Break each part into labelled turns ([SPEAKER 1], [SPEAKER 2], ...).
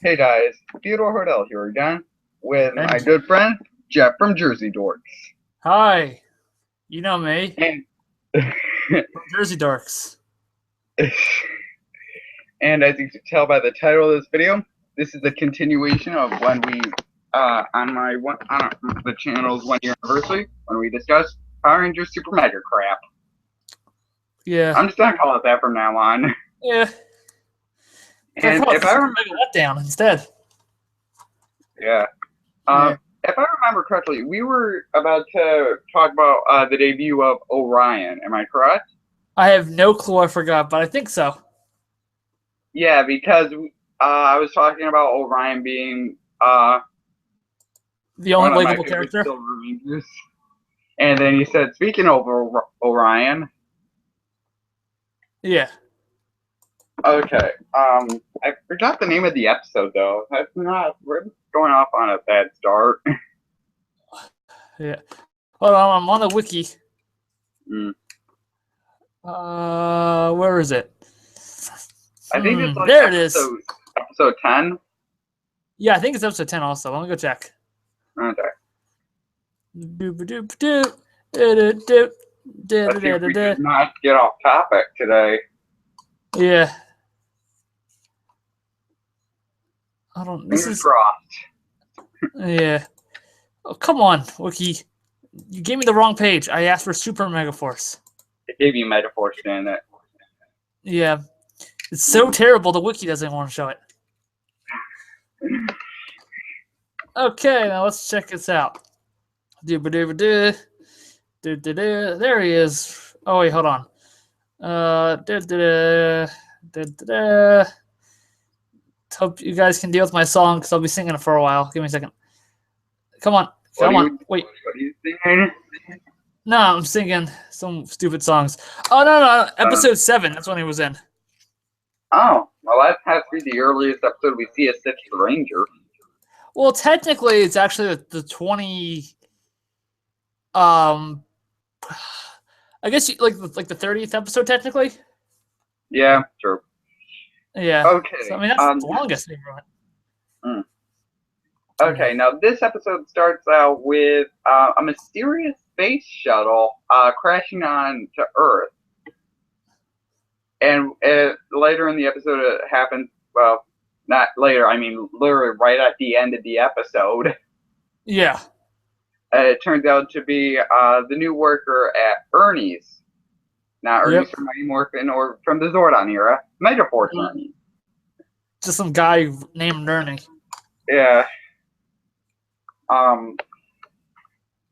[SPEAKER 1] Hey guys, Theodore Hodel here again with my
[SPEAKER 2] And
[SPEAKER 1] good friend Jeff from Jersey Dorks.
[SPEAKER 2] hi, you know me
[SPEAKER 1] And
[SPEAKER 2] from Jersey Dorks.
[SPEAKER 1] and as you can tell by the title of this video, this is a continuation of when we on the channel's 1 year anniversary when we discussed Power Rangers Super Mega Crap.
[SPEAKER 2] Yeah,
[SPEAKER 1] I'm just gonna call it that from now on.
[SPEAKER 2] yeah. Gotta
[SPEAKER 1] And
[SPEAKER 2] call it
[SPEAKER 1] if
[SPEAKER 2] the
[SPEAKER 1] I
[SPEAKER 2] Super
[SPEAKER 1] remember,
[SPEAKER 2] Mega Letdown instead.
[SPEAKER 1] yeah.
[SPEAKER 2] Yeah.
[SPEAKER 1] If I remember correctly, we were about to talk about the debut of Orion. Am I correct?
[SPEAKER 2] I have no clue. I forgot, but I think so.
[SPEAKER 1] Yeah, because I was talking about Orion being
[SPEAKER 2] The only
[SPEAKER 1] one of my
[SPEAKER 2] likable
[SPEAKER 1] favorite
[SPEAKER 2] character.
[SPEAKER 1] Silver Rangers, and then he said, "Speaking of Orion,
[SPEAKER 2] Yeah,
[SPEAKER 1] okay, I forgot the name of the episode though. That's not we're going off on a bad start."
[SPEAKER 2] yeah. Hold on, I'm on the wiki.
[SPEAKER 1] Mm.
[SPEAKER 2] Where is it?
[SPEAKER 1] I think it's like
[SPEAKER 2] There it is.
[SPEAKER 1] episode 10.
[SPEAKER 2] Yeah, I think it's episode 10 also. Let me go check.
[SPEAKER 1] Okay,
[SPEAKER 2] Doop-a-doop-a-doop. Do-do-doop.
[SPEAKER 1] let's see if we
[SPEAKER 2] Da-da-da-da-da.
[SPEAKER 1] did not get off topic today.
[SPEAKER 2] Yeah. I don't. This
[SPEAKER 1] Fingers
[SPEAKER 2] is.
[SPEAKER 1] crossed.
[SPEAKER 2] Yeah. Oh, come on, Wiki. You gave me the wrong page. I asked for Super Megaforce.
[SPEAKER 1] It gave you metaphor in it.
[SPEAKER 2] Yeah. It's so terrible the Wiki doesn't want to show it. Okay, now let's check this out. Doo-ba-doo-ba-doo. Doo-doo-doo. There he is. Oh, wait, hold on. Doo-doo-doo. Doo-doo-doo. Hope you guys can deal with my song because I'll be singing it for a while. Give me a second. Come on. Come on. Wait.
[SPEAKER 1] What are you singing?
[SPEAKER 2] No, I'm singing some stupid songs. Oh, no. Episode 7. That's when he was in.
[SPEAKER 1] Oh, well, that has to be the earliest episode we see a Sixth Ranger.
[SPEAKER 2] Well, technically, it's actually the 20. I guess like the 30th episode, technically.
[SPEAKER 1] Yeah, true.
[SPEAKER 2] Yeah.
[SPEAKER 1] Okay.
[SPEAKER 2] So, I mean, that's the longest they've run.
[SPEAKER 1] Okay, now this episode starts out with a mysterious space shuttle crashing on to Earth. And later in the episode, it happens, well, not later, I mean, literally right at the end of the episode.
[SPEAKER 2] Yeah.
[SPEAKER 1] It turns out to be the new worker at Ernie's. Not Ernie's from Mighty Morphin or from the Zordon era. Megaforce Ernie.
[SPEAKER 2] Just some guy named Ernie.
[SPEAKER 1] Yeah.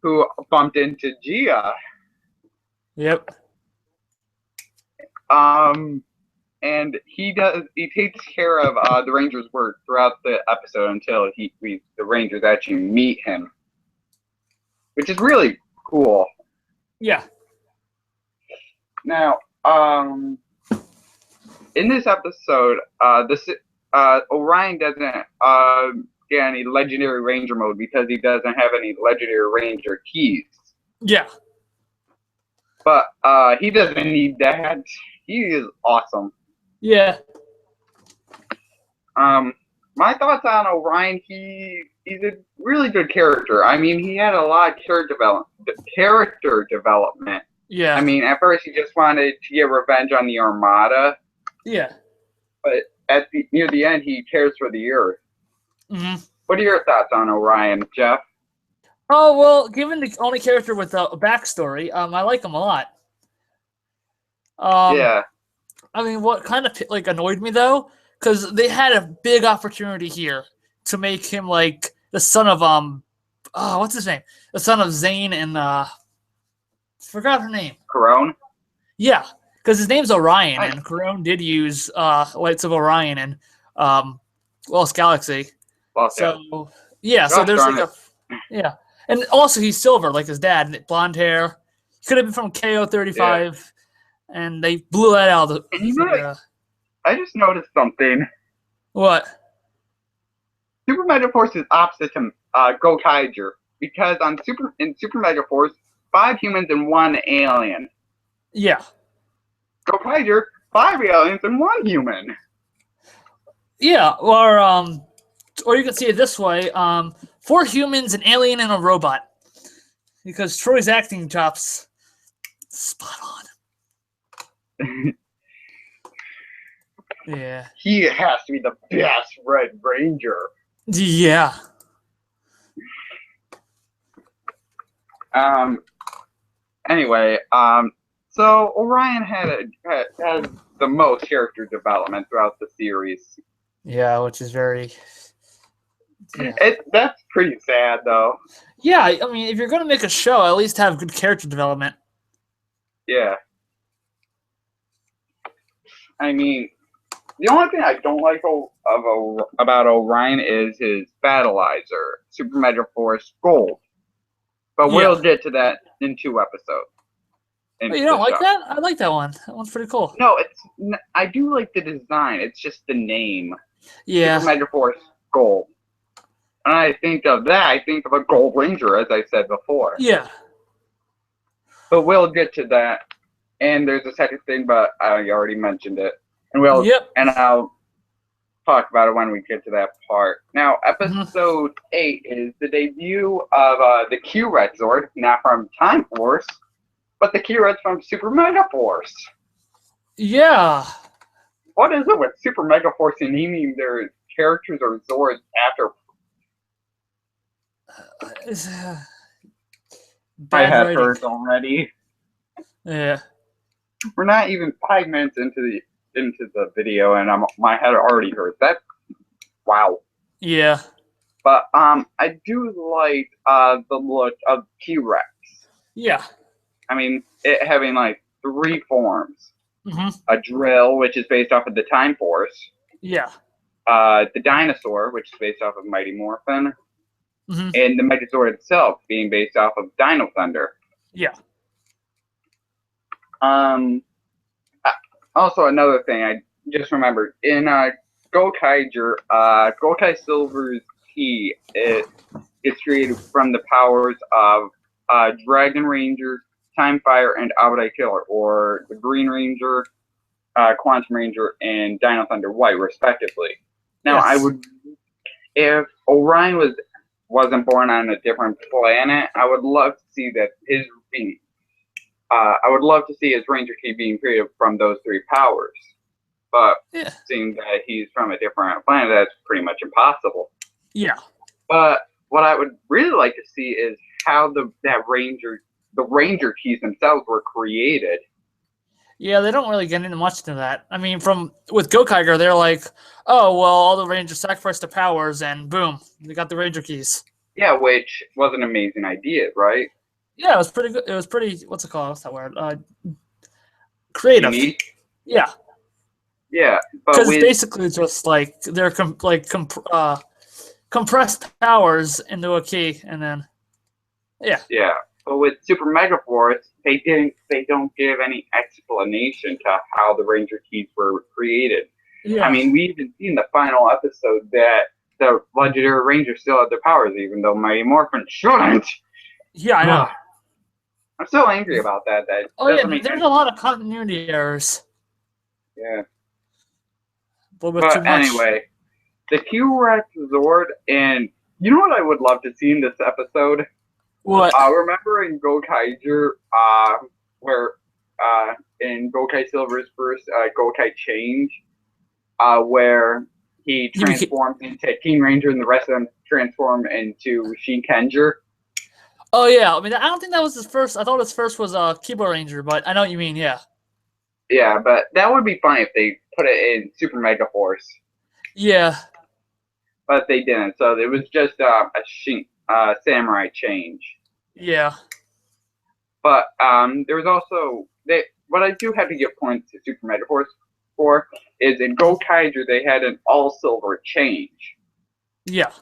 [SPEAKER 1] Who bumped into Gia.
[SPEAKER 2] Yep.
[SPEAKER 1] And he takes care of the Rangers' work throughout the episode until the Rangers actually meet him, which is really cool.
[SPEAKER 2] Yeah.
[SPEAKER 1] Now, in this episode, Orion doesn't get any Legendary Ranger mode because he doesn't have any Legendary Ranger keys.
[SPEAKER 2] Yeah.
[SPEAKER 1] But he doesn't need that. He is awesome.
[SPEAKER 2] Yeah.
[SPEAKER 1] My thoughts on Orion, he's a really good character. I mean, he had a lot of character development.
[SPEAKER 2] Yeah.
[SPEAKER 1] I mean, at first he just wanted to get revenge on the Armada.
[SPEAKER 2] Yeah.
[SPEAKER 1] But near the end, he cares for the Earth.
[SPEAKER 2] Mm-hmm.
[SPEAKER 1] What are your thoughts on Orion, Jeff?
[SPEAKER 2] Oh, well, given the only character with a backstory, I like him a lot.
[SPEAKER 1] Yeah.
[SPEAKER 2] I mean, what kind of annoyed me though, because they had a big opportunity here to make him like the son of what's his name? The son of Zane and forgot her name.
[SPEAKER 1] Corone?
[SPEAKER 2] Yeah, because his name's Orion, and Corone did use Lights of Orion and Lost Galaxy. So yeah, so there's like yeah, and also he's silver like his dad, blonde hair. He could have been from KO35. Yeah. And they blew that out of the.
[SPEAKER 1] I just noticed something.
[SPEAKER 2] What?
[SPEAKER 1] Super Megaforce is opposite to Gokaiger because in Super Megaforce, 5 humans and 1 alien.
[SPEAKER 2] Yeah.
[SPEAKER 1] Gokaiger, 5 aliens and 1 human.
[SPEAKER 2] Yeah, or or you can see it this way: 4 humans, an alien, and a robot. Because Troy's acting chops, spot on. Yeah.
[SPEAKER 1] He has to be the best Red Ranger.
[SPEAKER 2] Yeah.
[SPEAKER 1] Anyway, so Orion had the most character development throughout the series.
[SPEAKER 2] Yeah, which is very.
[SPEAKER 1] Yeah. That's pretty sad, though.
[SPEAKER 2] Yeah, I mean, if you're going to make a show, at least have good character development.
[SPEAKER 1] Yeah. I mean, the only thing I don't like about Orion is his battleizer, Super Megaforce Gold. But we'll get to that in 2 episodes.
[SPEAKER 2] Oh, you don't like that? I like that one. That one's pretty cool.
[SPEAKER 1] No, I do like the design. It's just the name.
[SPEAKER 2] Yeah.
[SPEAKER 1] Super Megaforce Gold. And I think of that, I think of a Gold Ranger, as I said before.
[SPEAKER 2] Yeah.
[SPEAKER 1] But we'll get to that. And there's a second thing, but I already mentioned it. And and I'll talk about it when we get to that part. Now, episode 8 is the debut of the Q-Red Zord, not from Time Force, but the Q-Red's from Super Megaforce.
[SPEAKER 2] Yeah.
[SPEAKER 1] What is it with Super Megaforce and naming their characters or Zords after? I had hers already.
[SPEAKER 2] Yeah.
[SPEAKER 1] We're not even 5 minutes into the video, and my head already hurts. That's wow.
[SPEAKER 2] Yeah.
[SPEAKER 1] But I do like the look of T-Rex.
[SPEAKER 2] Yeah.
[SPEAKER 1] I mean, it having like 3 forms.
[SPEAKER 2] Mm-hmm.
[SPEAKER 1] A drill, which is based off of the Time Force.
[SPEAKER 2] Yeah.
[SPEAKER 1] The dinosaur, which is based off of Mighty Morphin.
[SPEAKER 2] Mm-hmm.
[SPEAKER 1] And the Megazord itself being based off of Dino Thunder.
[SPEAKER 2] Yeah.
[SPEAKER 1] Also, another thing I just remembered in Gokaiger, Gokai Silver's key is created from the powers of Dragon Ranger, Time Fire, and Abadai Killer, or the Green Ranger, Quantum Ranger, and Dino Thunder White, respectively. Now,
[SPEAKER 2] yes.
[SPEAKER 1] If Orion wasn't born on a different planet, I would love to see that I would love to see his Ranger key being created from those 3 powers. But seeing that he's from a different planet, that's pretty much impossible.
[SPEAKER 2] Yeah.
[SPEAKER 1] But what I would really like to see is how the Ranger keys themselves were created.
[SPEAKER 2] Yeah, they don't really get into much into that. I mean, with Gokaiger, they're like, oh, well, all the Rangers sacrificed their powers, and boom, they got the Ranger keys.
[SPEAKER 1] Yeah, which was an amazing idea, right?
[SPEAKER 2] Yeah, it was pretty good. It was pretty, what's it called? What's that word? Creative.
[SPEAKER 1] Unique?
[SPEAKER 2] Yeah.
[SPEAKER 1] Yeah.
[SPEAKER 2] Because basically it's just like they're compressed powers into a key, and then, yeah.
[SPEAKER 1] Yeah. But with Super Megaforce, they don't give any explanation to how the Ranger keys were created. Yeah. I mean, we even see in the final episode that the legendary Rangers still have their powers, even though Mighty Morphin shouldn't.
[SPEAKER 2] Yeah, I know.
[SPEAKER 1] I'm so angry about that.
[SPEAKER 2] There's a lot of continuity errors.
[SPEAKER 1] Yeah.
[SPEAKER 2] A little bit too much.
[SPEAKER 1] Anyway, the Q-Rex Zord, and you know what I would love to see in this episode?
[SPEAKER 2] What?
[SPEAKER 1] Remember in Gokaiger, where in Gokai Silver's first Gokai Change, where he transforms into King Ranger and the rest of them transform into Shinkenger?
[SPEAKER 2] Oh, yeah. I mean, I don't think that was his first. I thought his first was Kibo Ranger, but I know what you mean, yeah.
[SPEAKER 1] Yeah, but that would be funny if they put it in Super Megaforce.
[SPEAKER 2] Yeah.
[SPEAKER 1] But they didn't, so it was just a samurai change.
[SPEAKER 2] Yeah.
[SPEAKER 1] But there was also what I do have to give points to Super Megaforce for is in Gokaiger they had an all silver change.
[SPEAKER 2] Yeah.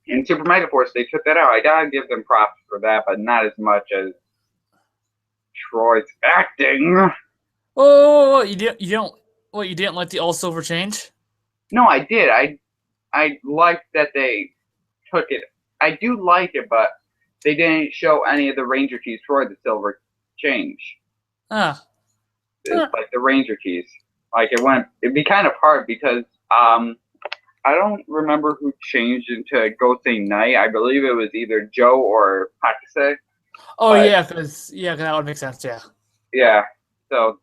[SPEAKER 1] In Super Megaforce they took that out. I gotta give them props for that, but not as much as Troy's acting.
[SPEAKER 2] Oh, you didn't like the all silver change?
[SPEAKER 1] No, I did. I liked that they took it. I do like it, but they didn't show any of the Ranger keys for the silver change. It's like the Ranger keys. Like it'd be kind of hard because I don't remember who changed into Gosei Knight. I believe it was either Joe or Pakase.
[SPEAKER 2] Oh yeah, because that would make sense. Yeah.
[SPEAKER 1] Yeah. So,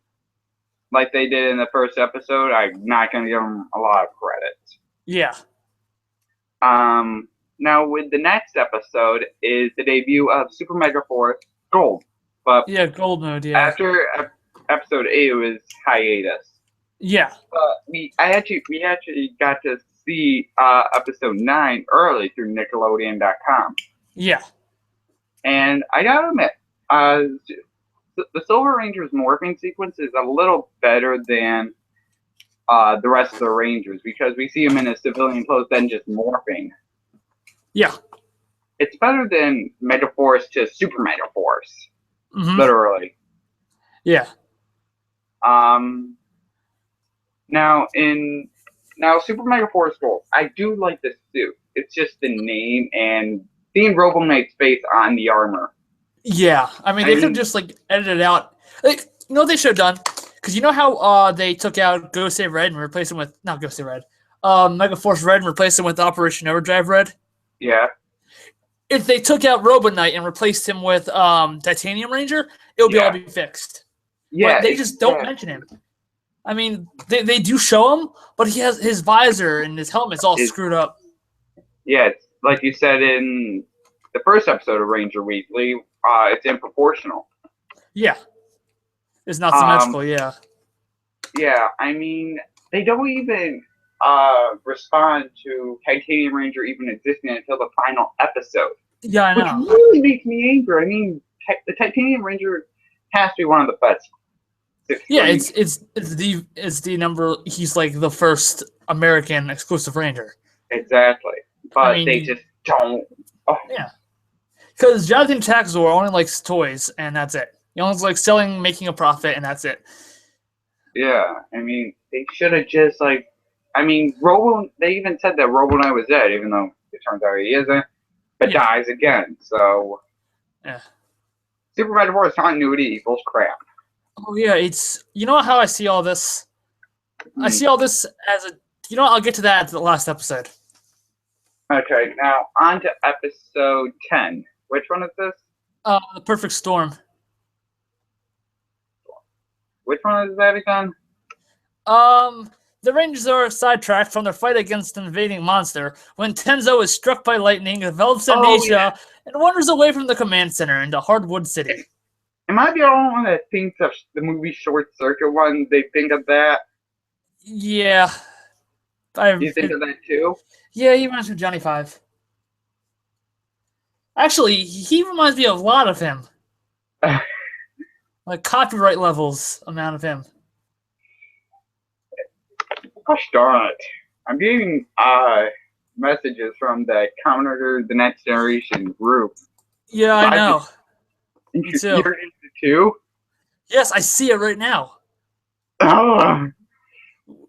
[SPEAKER 1] like they did in the first episode, I'm not gonna give them a lot of credit.
[SPEAKER 2] Yeah.
[SPEAKER 1] Now with the next episode is the debut of Super Megaforce Gold. But
[SPEAKER 2] yeah, Gold Mode. Yeah.
[SPEAKER 1] After episode 8, it was hiatus.
[SPEAKER 2] Yeah.
[SPEAKER 1] We actually got to see episode 9 early through Nickelodeon.com.
[SPEAKER 2] Yeah.
[SPEAKER 1] And I gotta admit, the Silver Ranger's morphing sequence is a little better than the rest of the Rangers because we see him in a civilian clothes then just morphing.
[SPEAKER 2] Yeah.
[SPEAKER 1] It's better than Megaforce to Super Megaforce.
[SPEAKER 2] Mm-hmm.
[SPEAKER 1] Literally.
[SPEAKER 2] Yeah.
[SPEAKER 1] Now Super Megaforce Gold, I do like the suit. It's just the name and seeing Robo Knight's face on the armor.
[SPEAKER 2] Yeah, I mean, they could have just like edited it out. Like, you know what they should have done? Because you know how they took out Gosei Red and replaced him with not Gosei Red, Megaforce Red and replaced him with Operation Overdrive Red.
[SPEAKER 1] Yeah.
[SPEAKER 2] If they took out Robo Knight and replaced him with Titanium Ranger, it would all be fixed.
[SPEAKER 1] Yeah.
[SPEAKER 2] But they just don't mention him. I mean, they do show him, but he has his visor and his helmet's all screwed up.
[SPEAKER 1] Yeah, it's like you said in the first episode of Ranger Weekly, it's improportional.
[SPEAKER 2] Yeah. It's not symmetrical, yeah.
[SPEAKER 1] Yeah, I mean, they don't even respond to Titanium Ranger even existing until the final episode.
[SPEAKER 2] Yeah, I know.
[SPEAKER 1] Which really makes me angry. I mean, the Titanium Ranger has to be one of the best.
[SPEAKER 2] Yeah, it's the number. He's like the first American exclusive Ranger.
[SPEAKER 1] Exactly, but they just don't. Oh.
[SPEAKER 2] Yeah, because Jonathan Taxor only likes toys, and that's it. He only likes selling, making a profit, and that's it.
[SPEAKER 1] Yeah, I mean, they should have just like. I mean, They even said that Robo Knight was dead, even though it turns out he isn't. But dies again. So.
[SPEAKER 2] Yeah.
[SPEAKER 1] Super Megaforce continuity equals crap.
[SPEAKER 2] Oh yeah, it's how I see all this. I see all this as a I'll get to that at the last episode.
[SPEAKER 1] Okay, now on to episode 10. Which one is this?
[SPEAKER 2] The Perfect Storm.
[SPEAKER 1] Which one is that again?
[SPEAKER 2] The Rangers are sidetracked from their fight against an invading monster when Tenzo is struck by lightning, develops amnesia, and wanders away from the command center into Hardwood City.
[SPEAKER 1] Am I the only one that thinks of the movie Short Circuit one? They think of that?
[SPEAKER 2] Yeah.
[SPEAKER 1] You think of that too?
[SPEAKER 2] Yeah, he reminds me of Johnny Five. Actually, he reminds me of a lot of him. Like copyright levels amount of him.
[SPEAKER 1] Gosh darn it. I'm getting messages from the Counter the Next Generation group.
[SPEAKER 2] Yeah, I know.
[SPEAKER 1] Me too. You're into too?
[SPEAKER 2] Yes, I see it right now.
[SPEAKER 1] Oh.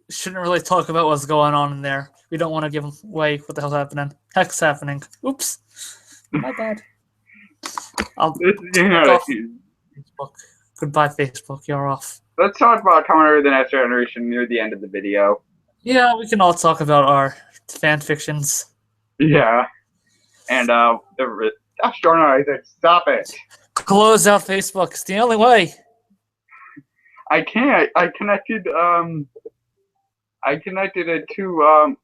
[SPEAKER 2] Shouldn't really talk about what's going on in there. We don't want to give away what the hell's happening. Heck's happening. Oops. My bad. I'll off Facebook. Goodbye, Facebook. You're off.
[SPEAKER 1] Let's talk about Counter the Next Generation near the end of the video.
[SPEAKER 2] Yeah, we can all talk about our fan fictions.
[SPEAKER 1] Yeah. And gosh darn it, I said stop it.
[SPEAKER 2] Close out Facebook. It's the only way.
[SPEAKER 1] I can't. I connected it to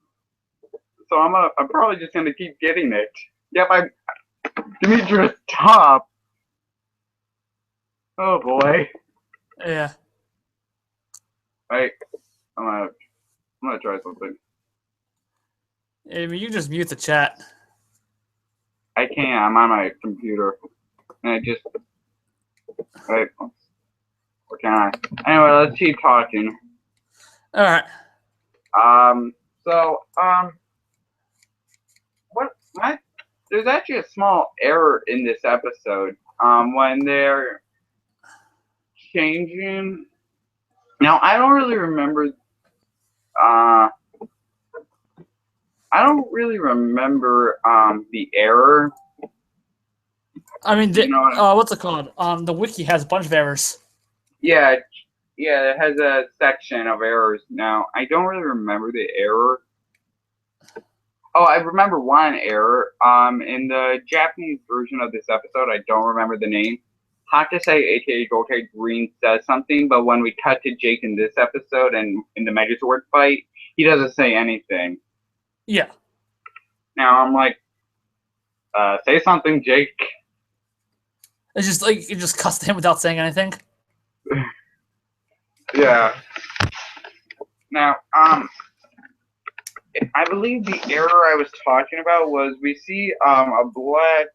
[SPEAKER 1] so I'm probably just gonna keep getting it. Yep, Demetrius top. Oh boy.
[SPEAKER 2] Yeah.
[SPEAKER 1] Right. I'm gonna try something.
[SPEAKER 2] I mean, you just mute the chat.
[SPEAKER 1] I can't. I'm on my computer. And I just. Right. What can I? Anyway, let's keep talking.
[SPEAKER 2] All right.
[SPEAKER 1] There's actually a small error in this episode. When they're changing. Now, I don't really remember. The error.
[SPEAKER 2] I mean, what's it called? The wiki has a bunch of errors.
[SPEAKER 1] Yeah, it has a section of errors. Now, I don't really remember the error. Oh, I remember one error. In the Japanese version of this episode, I don't remember the name. Hakase, aka Gokei Green, says something, but when we cut to Jake in this episode and in the Megazord fight, he doesn't say anything.
[SPEAKER 2] Yeah.
[SPEAKER 1] Now I'm like, say something, Jake.
[SPEAKER 2] It's just like you just cussed him without saying anything.
[SPEAKER 1] Yeah. Now, I believe the error I was talking about was we see a black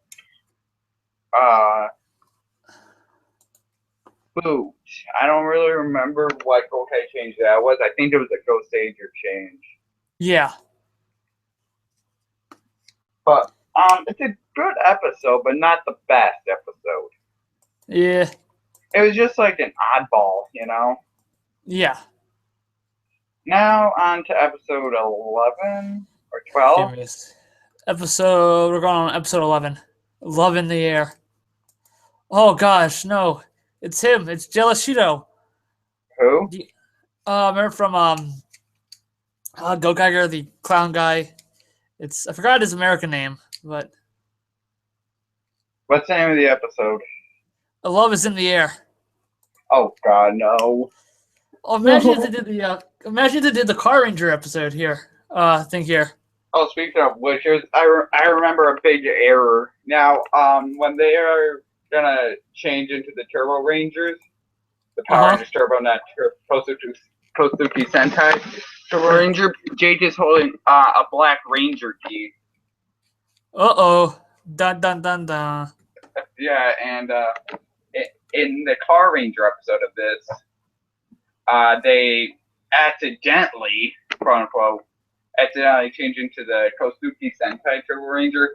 [SPEAKER 1] boot. I don't really remember what Gokei change that was. I think it was a Ghost Sager change.
[SPEAKER 2] Yeah.
[SPEAKER 1] But it's a good episode, but not the best episode.
[SPEAKER 2] Yeah.
[SPEAKER 1] It was just like an oddball, you know?
[SPEAKER 2] Yeah.
[SPEAKER 1] Now on to episode 11 or 12.
[SPEAKER 2] We're going on episode 11. Love in the Air. Oh gosh, no. It's him. It's Jelashito.
[SPEAKER 1] Who?
[SPEAKER 2] Remember from Go Geiger, the clown guy. I forgot his American name, but
[SPEAKER 1] What's the name of the episode?
[SPEAKER 2] Love is in the Air.
[SPEAKER 1] Oh God, no.
[SPEAKER 2] Oh, imagine if they did the Car Ranger episode here. Think here.
[SPEAKER 1] Oh, speaking of which, I remember a big error. Now, when they are gonna change into the Turbo Rangers, the Power Rangers Turbo, not Kosuki Sentai Turbo Ranger, Jake is holding a Black Ranger key.
[SPEAKER 2] Uh-oh. Dun, dun, dun, dun.
[SPEAKER 1] Yeah, and in the Car Ranger episode of this, they accidentally, quote unquote, change into the Kosuki Sentai Turbo Ranger,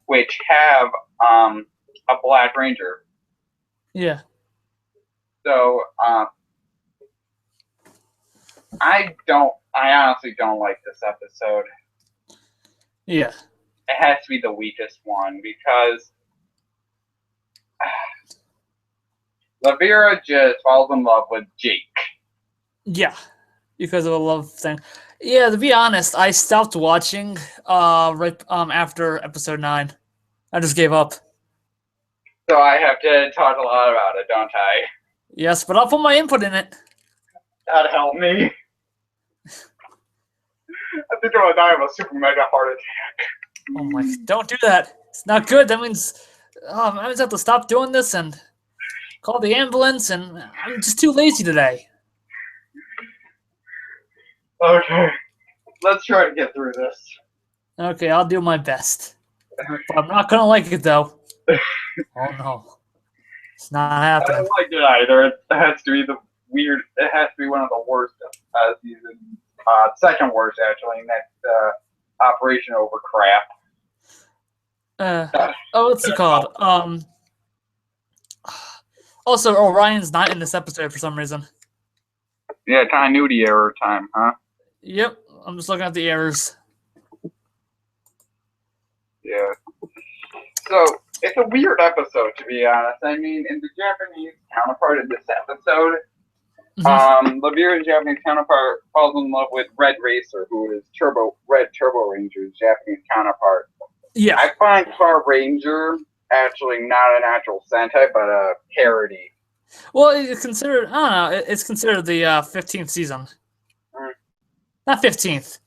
[SPEAKER 1] which have a Black Ranger.
[SPEAKER 2] Yeah.
[SPEAKER 1] So I honestly don't like this episode.
[SPEAKER 2] Yeah.
[SPEAKER 1] It has to be the weakest one because Lavira just falls in love with Jake.
[SPEAKER 2] Yeah, because of a love thing. Yeah, to be honest, I stopped watching right after episode 9. I just gave up.
[SPEAKER 1] So I have to talk a lot about it, don't I?
[SPEAKER 2] Yes, but I'll put my input in it.
[SPEAKER 1] That'd help me. I think I'm gonna die of a super mega heart attack.
[SPEAKER 2] Oh my! Don't do that. It's not good. That means I just have to stop doing this and call the ambulance. And I'm just too lazy today.
[SPEAKER 1] Okay, let's try to get through this.
[SPEAKER 2] Okay, I'll do my best. But I'm not gonna like it though. Oh no, it's not happening.
[SPEAKER 1] I don't like it either. It has to be It has to be one of the worst seasons. Second worst actually. Next, Operation Overcrap.
[SPEAKER 2] What's it called? Also, Orion's not in this episode for some reason.
[SPEAKER 1] Yeah, continuity error time, huh?
[SPEAKER 2] Yep, I'm just looking at the errors.
[SPEAKER 1] Yeah. So, it's a weird episode, to be honest. I mean, in the Japanese counterpart of this episode, Lavira's Japanese counterpart falls in love with Red Racer, who is Red Turbo Ranger's Japanese counterpart.
[SPEAKER 2] Yeah.
[SPEAKER 1] I find Car Ranger actually not an actual Sentai, but a parody.
[SPEAKER 2] Well, it's considered, I don't know, it's considered the 15th season. Not 15th.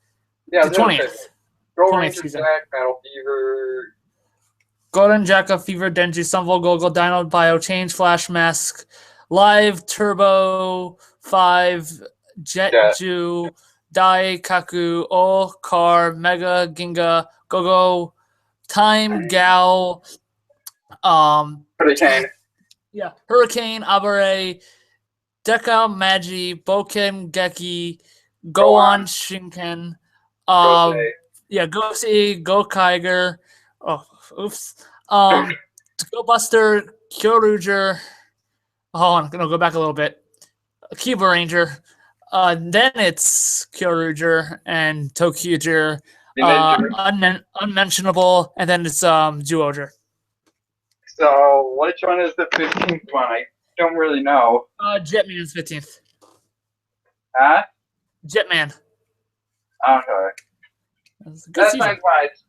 [SPEAKER 1] Yeah,
[SPEAKER 2] the 20th.
[SPEAKER 1] Go Ranger Black, Battle Fever.
[SPEAKER 2] Golden Jacka, Fever, Denji, Sunvol, Gogo, Dino, Bio, Change, Flash, Mask, Live, Turbo, 5, Jetju, Dai, Kaku, O, Car, Mega, Ginga, Gogo, Time, Gal,
[SPEAKER 1] Hurricane.
[SPEAKER 2] Yeah, Hurricane, Abare, Deka, Magi, Boken, Geki, Goon, Shinken, Gosei, Go Kiger, Go Buster, Kyoruger. I'm gonna go back a little bit. Kiba Ranger. Then it's Kyoruger and Tokyuger, Unmentionable, and then it's Duoger.
[SPEAKER 1] So, which one is the 15th one? I don't really know.
[SPEAKER 2] Jetman's 15th.
[SPEAKER 1] Huh?
[SPEAKER 2] Jetman.
[SPEAKER 1] Okay.
[SPEAKER 2] That's a good season.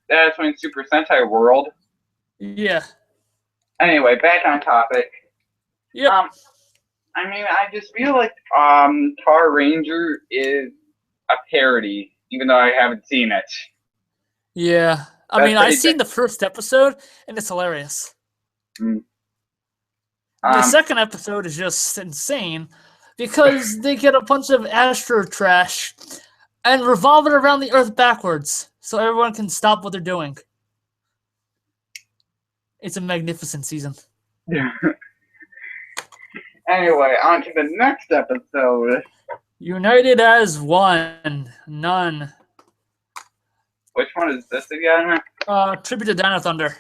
[SPEAKER 1] That's when Super Sentai World.
[SPEAKER 2] Yeah.
[SPEAKER 1] Anyway, back on topic.
[SPEAKER 2] Yep.
[SPEAKER 1] I mean, I just feel like Car Ranger is a parody, even though I haven't seen it.
[SPEAKER 2] Yeah. I mean, I've seen the first episode, and it's hilarious. The second episode is just insane because they get a bunch of astro trash and revolve it around the Earth backwards so everyone can stop what they're doing. It's a magnificent season.
[SPEAKER 1] Anyway, on to the next episode.
[SPEAKER 2] United as one. None.
[SPEAKER 1] Which one is this again?
[SPEAKER 2] Tribute to Dino Thunder.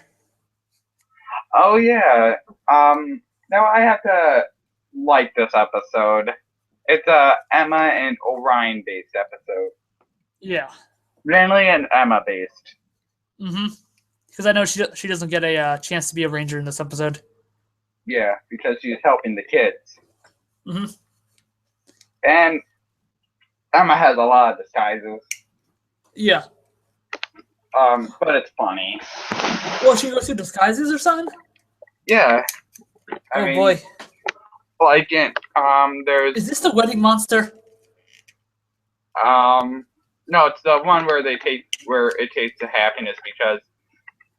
[SPEAKER 1] Oh, yeah. Now I have to like this episode. It's a Emma and Orion based episode.
[SPEAKER 2] Yeah.
[SPEAKER 1] Mainly an Emma based.
[SPEAKER 2] Mm-hmm. Because I know she doesn't get a chance to be a ranger in this episode.
[SPEAKER 1] Yeah, because she's helping the kids.
[SPEAKER 2] Mm-hmm.
[SPEAKER 1] And Emma has a lot of disguises.
[SPEAKER 2] Yeah.
[SPEAKER 1] But it's funny.
[SPEAKER 2] Well, she goes through disguises or something?
[SPEAKER 1] Yeah. I mean,
[SPEAKER 2] boy.
[SPEAKER 1] Like there's.
[SPEAKER 2] Is this the wedding monster?
[SPEAKER 1] No, it's the one where it takes the happiness because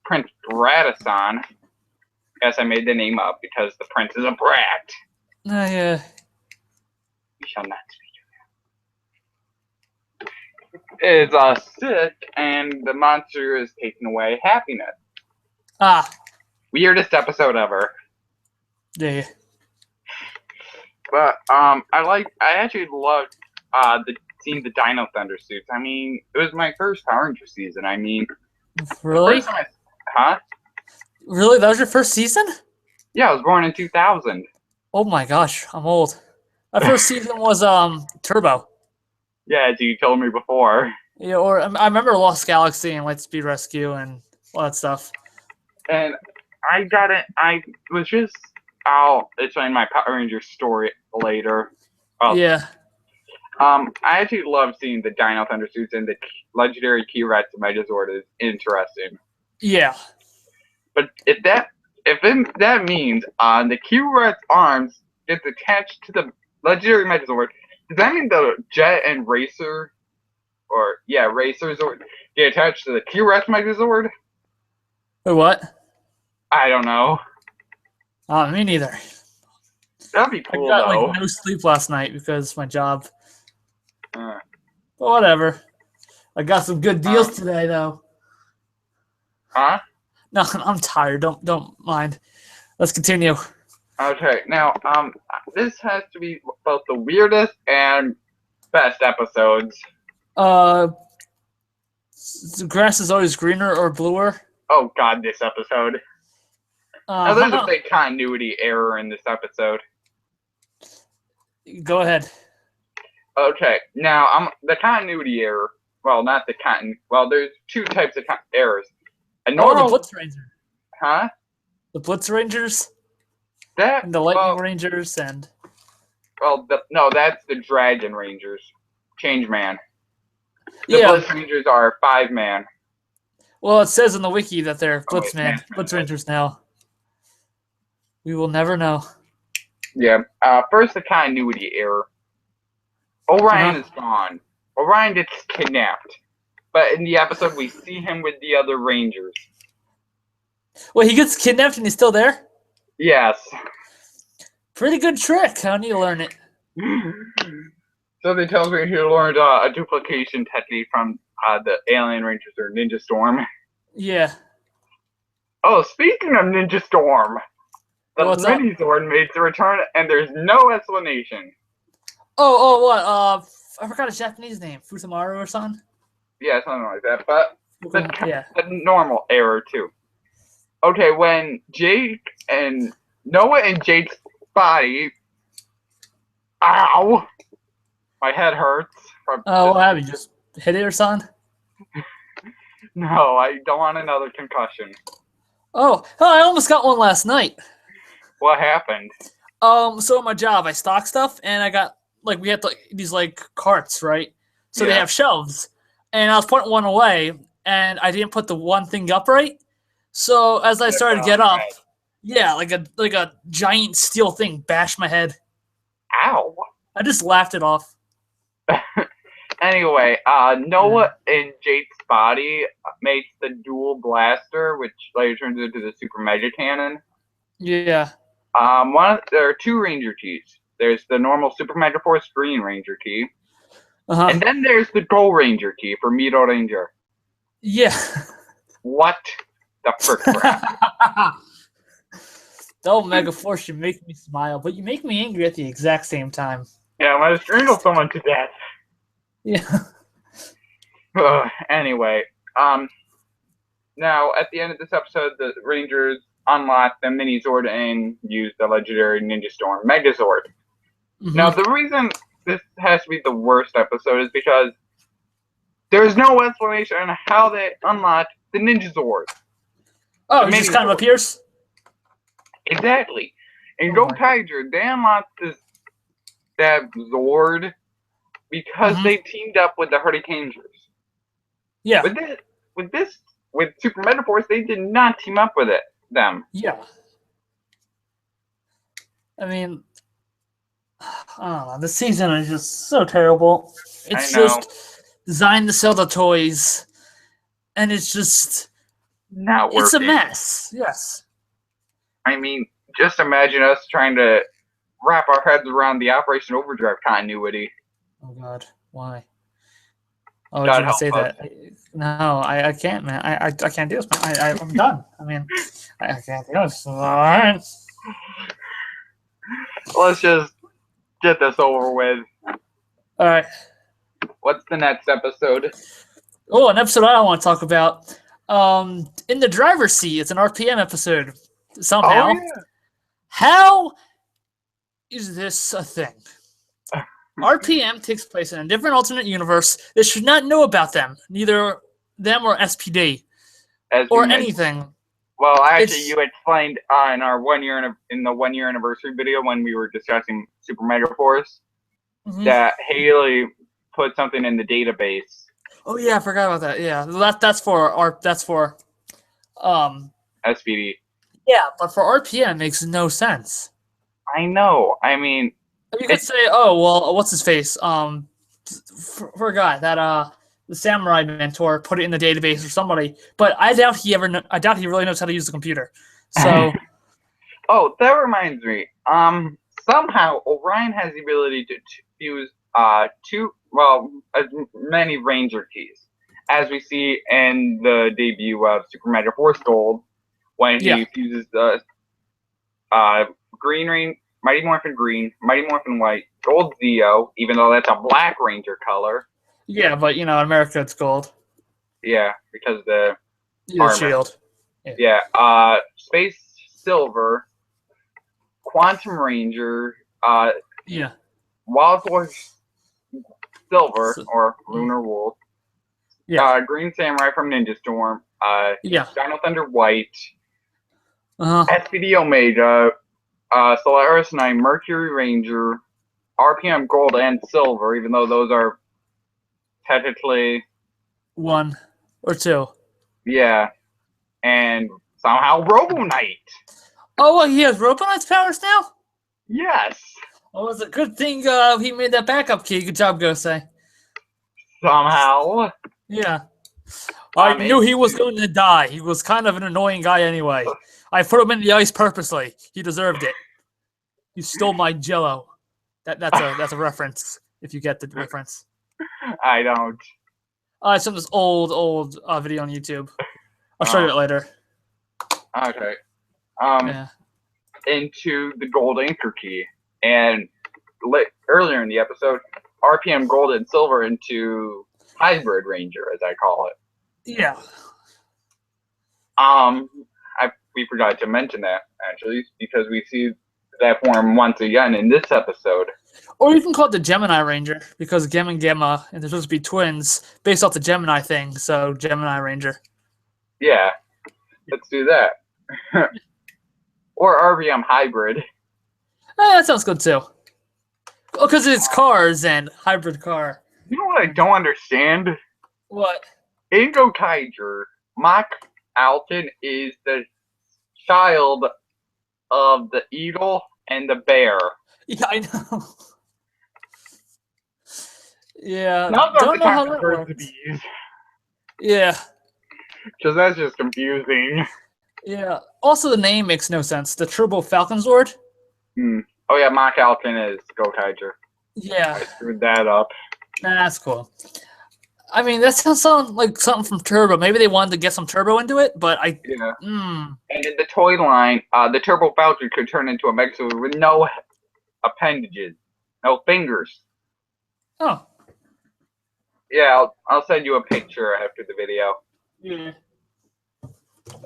[SPEAKER 1] Prince Bradison. Yes, I made the name up because the prince is a brat.
[SPEAKER 2] Yeah.
[SPEAKER 1] We shall not speak of that. Is sick, and the monster is taking away happiness. Weirdest episode ever.
[SPEAKER 2] Yeah.
[SPEAKER 1] But I actually loved seeing the Dino Thunder suits. I mean, it was my first Power Ranger season. I mean,
[SPEAKER 2] really?
[SPEAKER 1] Huh?
[SPEAKER 2] Really? That was your first season?
[SPEAKER 1] Yeah, I was born in 2000.
[SPEAKER 2] Oh my gosh, I'm old. My first season was Turbo.
[SPEAKER 1] Yeah, as you told me before.
[SPEAKER 2] Yeah, or I remember Lost Galaxy and Lightspeed Rescue and all that stuff.
[SPEAKER 1] And I was just, I'll explain my Power Ranger story later.
[SPEAKER 2] Yeah.
[SPEAKER 1] I actually love seeing the Dino Thunder suits and the legendary T-Rex Megazord is interesting.
[SPEAKER 2] Yeah.
[SPEAKER 1] But if that means the T-Rex arms gets attached to the legendary Megazord, does that mean the Jet and Racer, Racers get attached to the T-Rex Megazord?
[SPEAKER 2] Wait, what?
[SPEAKER 1] I don't know.
[SPEAKER 2] Me neither.
[SPEAKER 1] That'd be cool,
[SPEAKER 2] I got
[SPEAKER 1] though.
[SPEAKER 2] no sleep last night because of my job. But whatever. I got some good deals today, though.
[SPEAKER 1] Huh?
[SPEAKER 2] No, I'm tired. Don't mind. Let's continue.
[SPEAKER 1] Okay, now this has to be both the weirdest and best episodes.
[SPEAKER 2] The grass is always greener or bluer.
[SPEAKER 1] Oh God, this episode. Now there's a big continuity error in this episode.
[SPEAKER 2] Go ahead.
[SPEAKER 1] Okay, now the continuity error. Well, not the Well, there's two types of errors. A normal.
[SPEAKER 2] The Blitz Ranger.
[SPEAKER 1] Huh?
[SPEAKER 2] The Blitz Rangers.
[SPEAKER 1] And
[SPEAKER 2] the Lightning Rangers and.
[SPEAKER 1] Well, no, that's the Dragon Rangers. Changeman. The Blitz Rangers are 5-man.
[SPEAKER 2] Well, it says in the wiki that they're Blitz Rangers now. We will never know.
[SPEAKER 1] Yeah. First, the continuity error. Orion is gone. Orion gets kidnapped. But in the episode, we see him with the other Rangers.
[SPEAKER 2] Well, he gets kidnapped and he's still there?
[SPEAKER 1] Yes.
[SPEAKER 2] Pretty good trick. I need to learn it.
[SPEAKER 1] So they tell me he learned a duplication technique from the Alien Rangers or Ninja Storm.
[SPEAKER 2] Yeah.
[SPEAKER 1] Oh, speaking of Ninja Storm, the Megazord makes a return and there's no explanation.
[SPEAKER 2] Oh, what? I forgot his Japanese name. Fusamaru or something?
[SPEAKER 1] Yeah, something like that. But the normal error, too. Okay, when Jake and Noah and Jake's body... Ow! My head hurts.
[SPEAKER 2] What happened? You just hit it or something?
[SPEAKER 1] No, I don't want another concussion.
[SPEAKER 2] Oh, I almost got one last night.
[SPEAKER 1] What happened?
[SPEAKER 2] So at my job, I stock stuff, and I got, we have these, carts, right? So they have shelves. and I was putting one away, and I didn't put the one thing up right. So as I started to get up, yeah, like a giant steel thing bashed my head.
[SPEAKER 3] Ow!
[SPEAKER 2] I just laughed it off.
[SPEAKER 3] Anyway, Noah and Jake's body makes the dual blaster, which later turns into the Super Mega Cannon.
[SPEAKER 2] Yeah.
[SPEAKER 3] There are 2 Ranger keys. There's the normal Super Megaforce Green Ranger key, and then there's the Gold Ranger key for Mito Ranger.
[SPEAKER 2] Yeah.
[SPEAKER 3] What the frick crap?
[SPEAKER 2] Oh, Megaforce, you make me smile, but you make me angry at the exact same time.
[SPEAKER 3] Yeah, I'm gonna strangle someone to death.
[SPEAKER 2] Yeah.
[SPEAKER 3] Anyway, now at the end of this episode, the Rangers unlock the mini Zord and use the legendary Ninja Storm Megazord. Now, the reason this has to be the worst episode is because there's no explanation on how they unlock the Ninja Zord.
[SPEAKER 2] Oh, it just kind of appears?
[SPEAKER 3] Exactly. In Go Tiger, they unlocked that Zord because they teamed up with the Hurricaners.
[SPEAKER 2] Yeah.
[SPEAKER 3] With Super Megaforce, they did not team up with them.
[SPEAKER 2] Yeah. I mean, I don't know. This season is just so terrible. It's just designed to sell the toys, and it's just
[SPEAKER 3] not working.
[SPEAKER 2] It's a mess. Yes.
[SPEAKER 3] I mean, just imagine us trying to wrap our heads around the Operation Overdrive continuity.
[SPEAKER 2] Oh God, why? Oh, did you say that? No, I can't, man. I can't do this, man. I'm done. I mean, I can't do this. All right.
[SPEAKER 3] Let's just get this over with.
[SPEAKER 2] All right.
[SPEAKER 3] What's the next episode?
[SPEAKER 2] Oh, an episode I don't want to talk about. In the driver's seat. It's an RPM episode. Somehow.
[SPEAKER 3] Oh, yeah.
[SPEAKER 2] How is this a thing? RPM takes place in a different alternate universe. They should not know about them. Neither them or SPD. Or anything.
[SPEAKER 3] Well, actually, you explained in our 1 year in the 1 year anniversary video when we were discussing Super Megaforce that Haley put something in the database.
[SPEAKER 2] Oh yeah, I forgot about that. Yeah, that's for
[SPEAKER 3] SPD.
[SPEAKER 2] Yeah, but for RPM, it makes no sense.
[SPEAKER 3] I know. I mean,
[SPEAKER 2] you could say, oh well, what's his face? Forgot that the samurai mentor put it in the database or somebody, but I doubt he really knows how to use the computer. So,
[SPEAKER 3] oh, that reminds me. Somehow Orion has the ability to fuse as many Ranger keys, as we see in the debut of Super Megaforce Gold when he fuses the Green Ring, Mighty Morphin Green, Mighty Morphin White, Gold Zeo, even though that's a Black Ranger color.
[SPEAKER 2] Yeah, but in America it's gold.
[SPEAKER 3] Yeah, because the
[SPEAKER 2] shield.
[SPEAKER 3] Yeah. Space Silver, Quantum Ranger, Wild Horse Silver or Lunar Wolf. Yeah. Green Samurai from Ninja Storm. Dino Thunder White. SPD Omega. Solaris 9, Mercury Ranger, RPM Gold and Silver, even though those are technically
[SPEAKER 2] 1 or 2.
[SPEAKER 3] Yeah. And somehow Robo Knight.
[SPEAKER 2] Oh, well, he has Robo Knight's powers now?
[SPEAKER 3] Yes.
[SPEAKER 2] Oh, it's a good thing he made that backup key. Good job, Gosei.
[SPEAKER 3] Somehow.
[SPEAKER 2] Yeah. I knew he was going to die. He was kind of an annoying guy anyway. I put him in the ice purposely. He deserved it. You stole my Jello. That's a reference. If you get the reference.
[SPEAKER 3] I don't.
[SPEAKER 2] It's from this old video on YouTube. I'll show you it later.
[SPEAKER 3] Okay. Into the Gold Anchor key, and earlier in the episode, RPM Gold and Silver into Hybrid Ranger, as I call it.
[SPEAKER 2] Yeah.
[SPEAKER 3] We forgot to mention that, actually, because we see that form once again in this episode.
[SPEAKER 2] Or you can call it the Gemini Ranger, because Gem and Gamma, and they're supposed to be twins, based off the Gemini thing, so Gemini Ranger.
[SPEAKER 3] Yeah, let's do that. Or RPM Hybrid.
[SPEAKER 2] That sounds good, too. Because it's cars and hybrid car.
[SPEAKER 3] You know what I don't understand?
[SPEAKER 2] What?
[SPEAKER 3] In Go Tiger, Mock Alton is the child of the eagle and the bear.
[SPEAKER 2] Yeah, I know. Yeah,
[SPEAKER 3] Don't know how that works.
[SPEAKER 2] Yeah.
[SPEAKER 3] Because that's just confusing.
[SPEAKER 2] Yeah. Also, the name makes no sense. The Turbo Falcon Zord.
[SPEAKER 3] Oh yeah, Mock Alton is Go Tiger.
[SPEAKER 2] Yeah.
[SPEAKER 3] I screwed that up.
[SPEAKER 2] Nah, that's cool. I mean, that sounds like something from Turbo. Maybe they wanted to get some Turbo into it, but
[SPEAKER 3] Yeah. And in the toy line, the Turbo Falcon could turn into a Megazord with no appendages, no fingers.
[SPEAKER 2] Oh.
[SPEAKER 3] Yeah, I'll send you a picture after the video.
[SPEAKER 2] Yeah.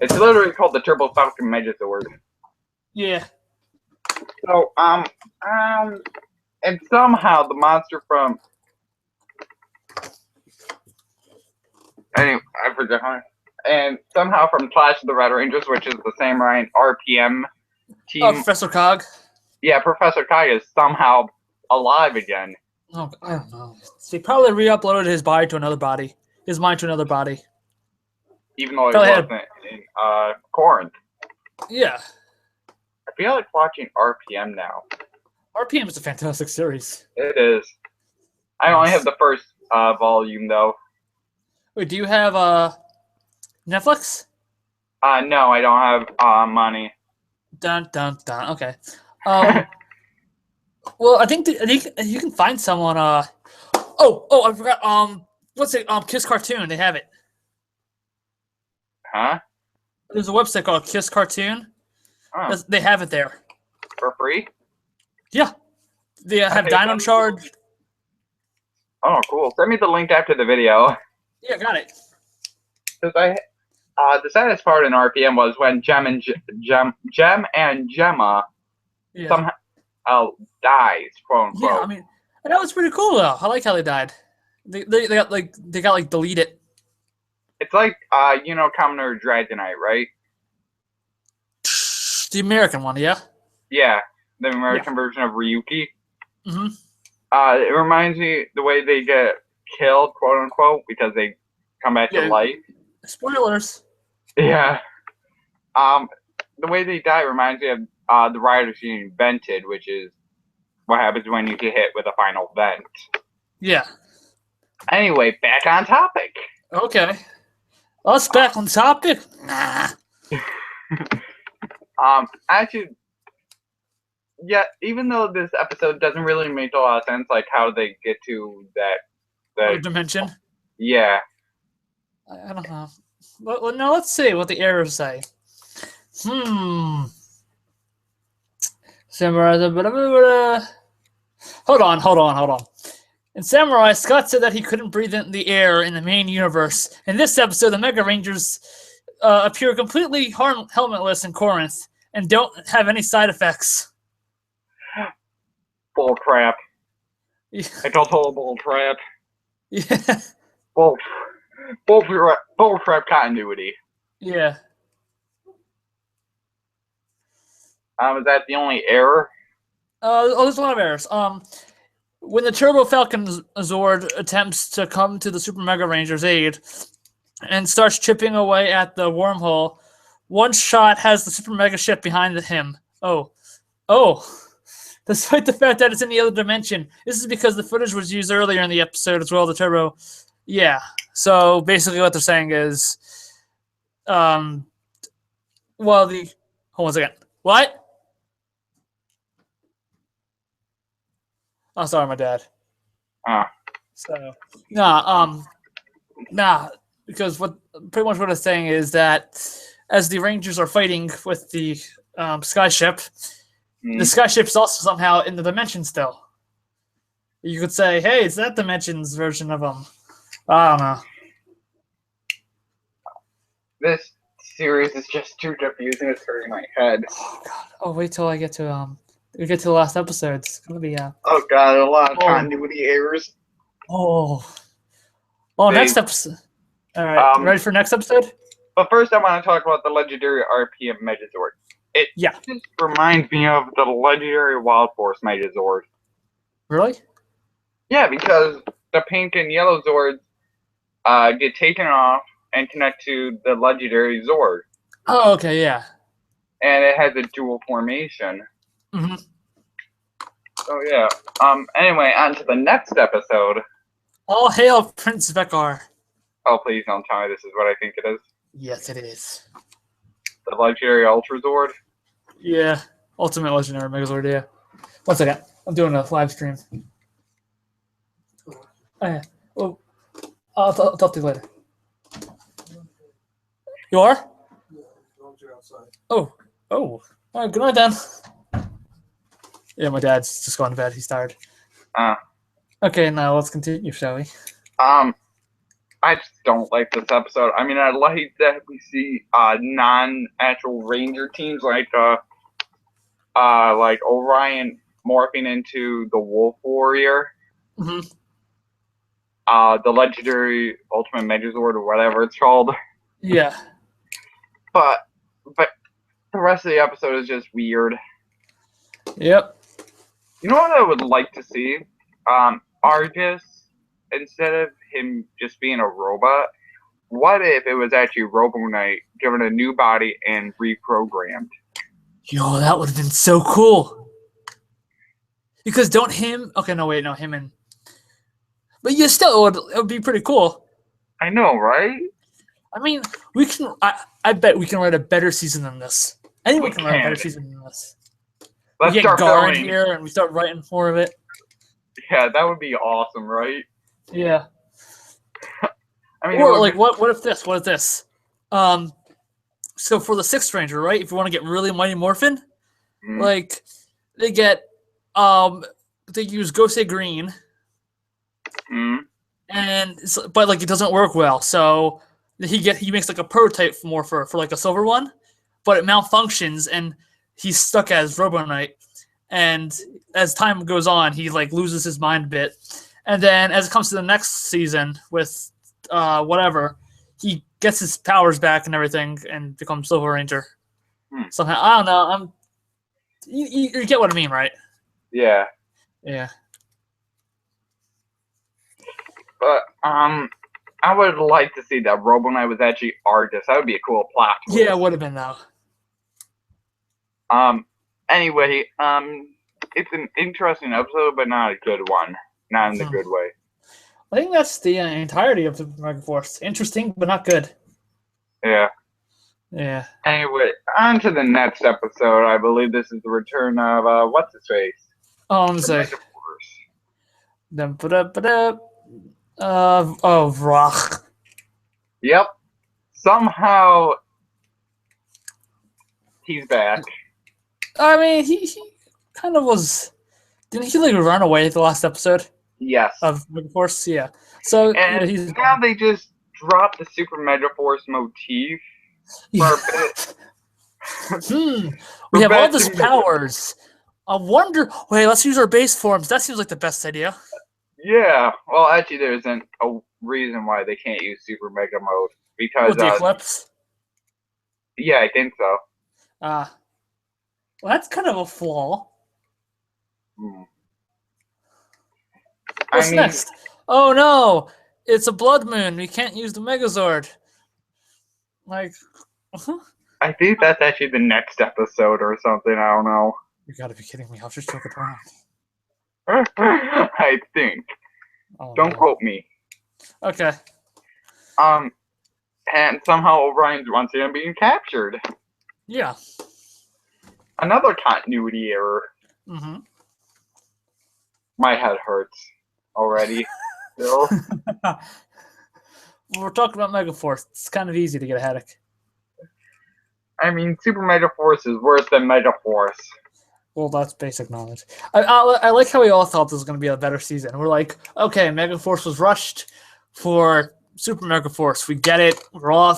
[SPEAKER 3] It's literally called the Turbo Falcon Megazord.
[SPEAKER 2] Yeah.
[SPEAKER 3] So, and somehow the monster from... Anyway, I forgot how... And somehow from Clash of the Red Rangers, which is the Samurai RPM team...
[SPEAKER 2] Oh, Professor Cog?
[SPEAKER 3] Yeah, Professor Cog is somehow alive again.
[SPEAKER 2] Oh, I don't know. He probably re-uploaded his body to another body. His mind to another body.
[SPEAKER 3] Even though he wasn't in Corinth.
[SPEAKER 2] Yeah.
[SPEAKER 3] I feel like watching RPM now.
[SPEAKER 2] RPM is a fantastic series.
[SPEAKER 3] It is. I only have the first volume, though.
[SPEAKER 2] Wait, do you have Netflix?
[SPEAKER 3] No, I don't have money.
[SPEAKER 2] Dun dun dun. Okay. Well, I think you can find someone. Oh, I forgot. What's it? Kiss Cartoon. They have it.
[SPEAKER 3] Huh?
[SPEAKER 2] There's a website called Kiss Cartoon.
[SPEAKER 3] Oh.
[SPEAKER 2] They have it there.
[SPEAKER 3] For free?
[SPEAKER 2] Yeah. They have Dino Charge.
[SPEAKER 3] Oh, cool. Send me the link after the video.
[SPEAKER 2] Yeah, got it.
[SPEAKER 3] Because the saddest part in RPM was when Gem and Gemma somehow dies, quote unquote.
[SPEAKER 2] Yeah, I mean, that was pretty cool though. I like how they died. They got deleted.
[SPEAKER 3] It's like Commoner Dragonite, right?
[SPEAKER 2] The American one, yeah.
[SPEAKER 3] Yeah, the American version of Ryuki.
[SPEAKER 2] Mm-hmm.
[SPEAKER 3] It reminds me the way they get killed, quote unquote, because they come back to life.
[SPEAKER 2] Spoilers.
[SPEAKER 3] Yeah. The way they die reminds me of the Riders being vented, which is what happens when you get hit with a final vent.
[SPEAKER 2] Yeah.
[SPEAKER 3] Anyway, back on topic.
[SPEAKER 2] Okay. Us back on topic? Nah.
[SPEAKER 3] Actually, yeah, even though this episode doesn't really make a lot of sense, like how they get to that
[SPEAKER 2] dimension?
[SPEAKER 3] Yeah.
[SPEAKER 2] I don't know. Well, now let's see what the errors say. Samurai. Hold on. In Samurai, Scott said that he couldn't breathe in the air in the main universe. In this episode, the Mega Rangers appear completely helmetless in Corinth and don't have any side effects.
[SPEAKER 3] Bull crap.
[SPEAKER 2] Yeah.
[SPEAKER 3] I told bull crap.
[SPEAKER 2] Yeah.
[SPEAKER 3] Bull crap continuity.
[SPEAKER 2] Yeah.
[SPEAKER 3] Is that the only error?
[SPEAKER 2] There's a lot of errors. When the Turbo Falcon Zord attempts to come to the Super Mega Ranger's aid and starts chipping away at the wormhole, one shot has the Super Mega ship behind him. Oh. Despite the fact that it's in the other dimension, this is because the footage was used earlier in the episode as well. The Turbo, yeah. So basically, what they're saying is, hold on a second. What? Oh, sorry, my dad. So, because pretty much what it's saying is that as the Rangers are fighting with the skyship, the skyship's also somehow in the dimension still. You could say, hey, it's that dimension's version of them. I don't know.
[SPEAKER 3] This series is just too confusing. It's hurting my head.
[SPEAKER 2] Oh God! Oh, wait till I get to we get to the last episode. It's gonna be
[SPEAKER 3] Oh God! A lot of continuity errors.
[SPEAKER 2] Next episode. All right, ready for next episode?
[SPEAKER 3] But first, I want to talk about the legendary RPM Megazord. It just reminds me of the legendary Wild Force Megazord.
[SPEAKER 2] Really?
[SPEAKER 3] Yeah, because the pink and yellow Zords get taken off and connect to the legendary Zord.
[SPEAKER 2] Oh, okay, yeah.
[SPEAKER 3] And it has a dual formation.
[SPEAKER 2] Mm-hmm.
[SPEAKER 3] So yeah. Anyway, on to the next episode.
[SPEAKER 2] All hail Prince Vekar.
[SPEAKER 3] Oh, please don't tell me this is what I think it is.
[SPEAKER 2] Yes, it is.
[SPEAKER 3] The legendary Ultra Zord?
[SPEAKER 2] Yeah. Ultimate Legendary Megazord, yeah. 1 second. I'm doing a live stream. Oh, yeah. Well, I'll talk to you later. You are? Oh. Oh. All right, good night, Dan. Yeah, my dad's just going to bed. He's tired. Okay, now let's continue, shall we?
[SPEAKER 3] I just don't like this episode. I mean, I like that we see non-actual Ranger teams like Orion morphing into the Wolf Warrior.
[SPEAKER 2] Mm-hmm.
[SPEAKER 3] The legendary Ultimate Megazord or whatever it's called.
[SPEAKER 2] Yeah.
[SPEAKER 3] But the rest of the episode is just weird.
[SPEAKER 2] Yep.
[SPEAKER 3] You know what I would like to see? Argus, instead of him just being a robot, what if it was actually Robo Knight given a new body and reprogrammed?
[SPEAKER 2] Yo, that would have been so cool. Because don't him... Okay, no, wait, no, him and... But yeah, still, it would be pretty cool.
[SPEAKER 3] I know, right?
[SPEAKER 2] I mean, we can... I bet we can write a better season than this. I think we can write a better season than this.
[SPEAKER 3] Let's
[SPEAKER 2] we get
[SPEAKER 3] start
[SPEAKER 2] Gar in
[SPEAKER 3] filming.
[SPEAKER 2] here and we start writing more of it.
[SPEAKER 3] Yeah, that would be awesome, right?
[SPEAKER 2] Yeah.
[SPEAKER 3] I mean,
[SPEAKER 2] or like, what if this? What if this? So for the 6th Ranger, right? If you want to get really Mighty Morphin, like they get they use Gosei Green, and but like it doesn't work well. So he makes like a prototype for like a silver one, but it malfunctions and he's stuck as Robo Knight. And as time goes on, he like loses his mind a bit. And then as it comes to the next season with whatever, he gets his powers back and everything and becomes Silver Ranger. Somehow, I don't know. You get what I mean, right?
[SPEAKER 3] Yeah.
[SPEAKER 2] Yeah.
[SPEAKER 3] But I would like to see that Robo Knight was actually Argus. That would be a cool plot twist.
[SPEAKER 2] Yeah, it would have been though.
[SPEAKER 3] Anyway, it's an interesting episode, but not a good one. Not in the good way.
[SPEAKER 2] I think that's the entirety of Super Megaforce. Interesting, but not good.
[SPEAKER 3] Yeah.
[SPEAKER 2] Yeah.
[SPEAKER 3] Anyway, on to the next episode. I believe this is the return of what's his face.
[SPEAKER 2] Oh, let me say. Vrock.
[SPEAKER 3] Yep. Somehow he's back.
[SPEAKER 2] I mean, he kind of was. Didn't he like run away at the last episode?
[SPEAKER 3] Yes.
[SPEAKER 2] Of Megaforce, yeah. So
[SPEAKER 3] and
[SPEAKER 2] he's
[SPEAKER 3] now they just dropped the Super Megaforce motif for a bit.
[SPEAKER 2] We have all these powers. I wonder. Wait, let's use our base forms. That seems like the best idea.
[SPEAKER 3] Yeah. Well, actually, there isn't a reason why they can't use Super Mega Mode because
[SPEAKER 2] with the Eclipse.
[SPEAKER 3] Yeah, I think so.
[SPEAKER 2] Well, that's kind of a flaw. What's next? Oh no! It's a blood moon. We can't use the Megazord. Like,
[SPEAKER 3] I think that's actually the next episode or something. I don't know.
[SPEAKER 2] You gotta be kidding me! I'll just joke around.
[SPEAKER 3] I think.
[SPEAKER 2] Oh,
[SPEAKER 3] don't quote me.
[SPEAKER 2] Okay.
[SPEAKER 3] And somehow Orion's once again being captured.
[SPEAKER 2] Yeah.
[SPEAKER 3] Another continuity error. My head hurts already. Still.
[SPEAKER 2] We're talking about Megaforce. It's kind of easy to get a headache.
[SPEAKER 3] I mean, Super Megaforce is worse than Megaforce.
[SPEAKER 2] Well, that's basic knowledge. I like how we all thought this was going to be a better season. We're like, okay, Megaforce was rushed for Super Megaforce. We get it. We're all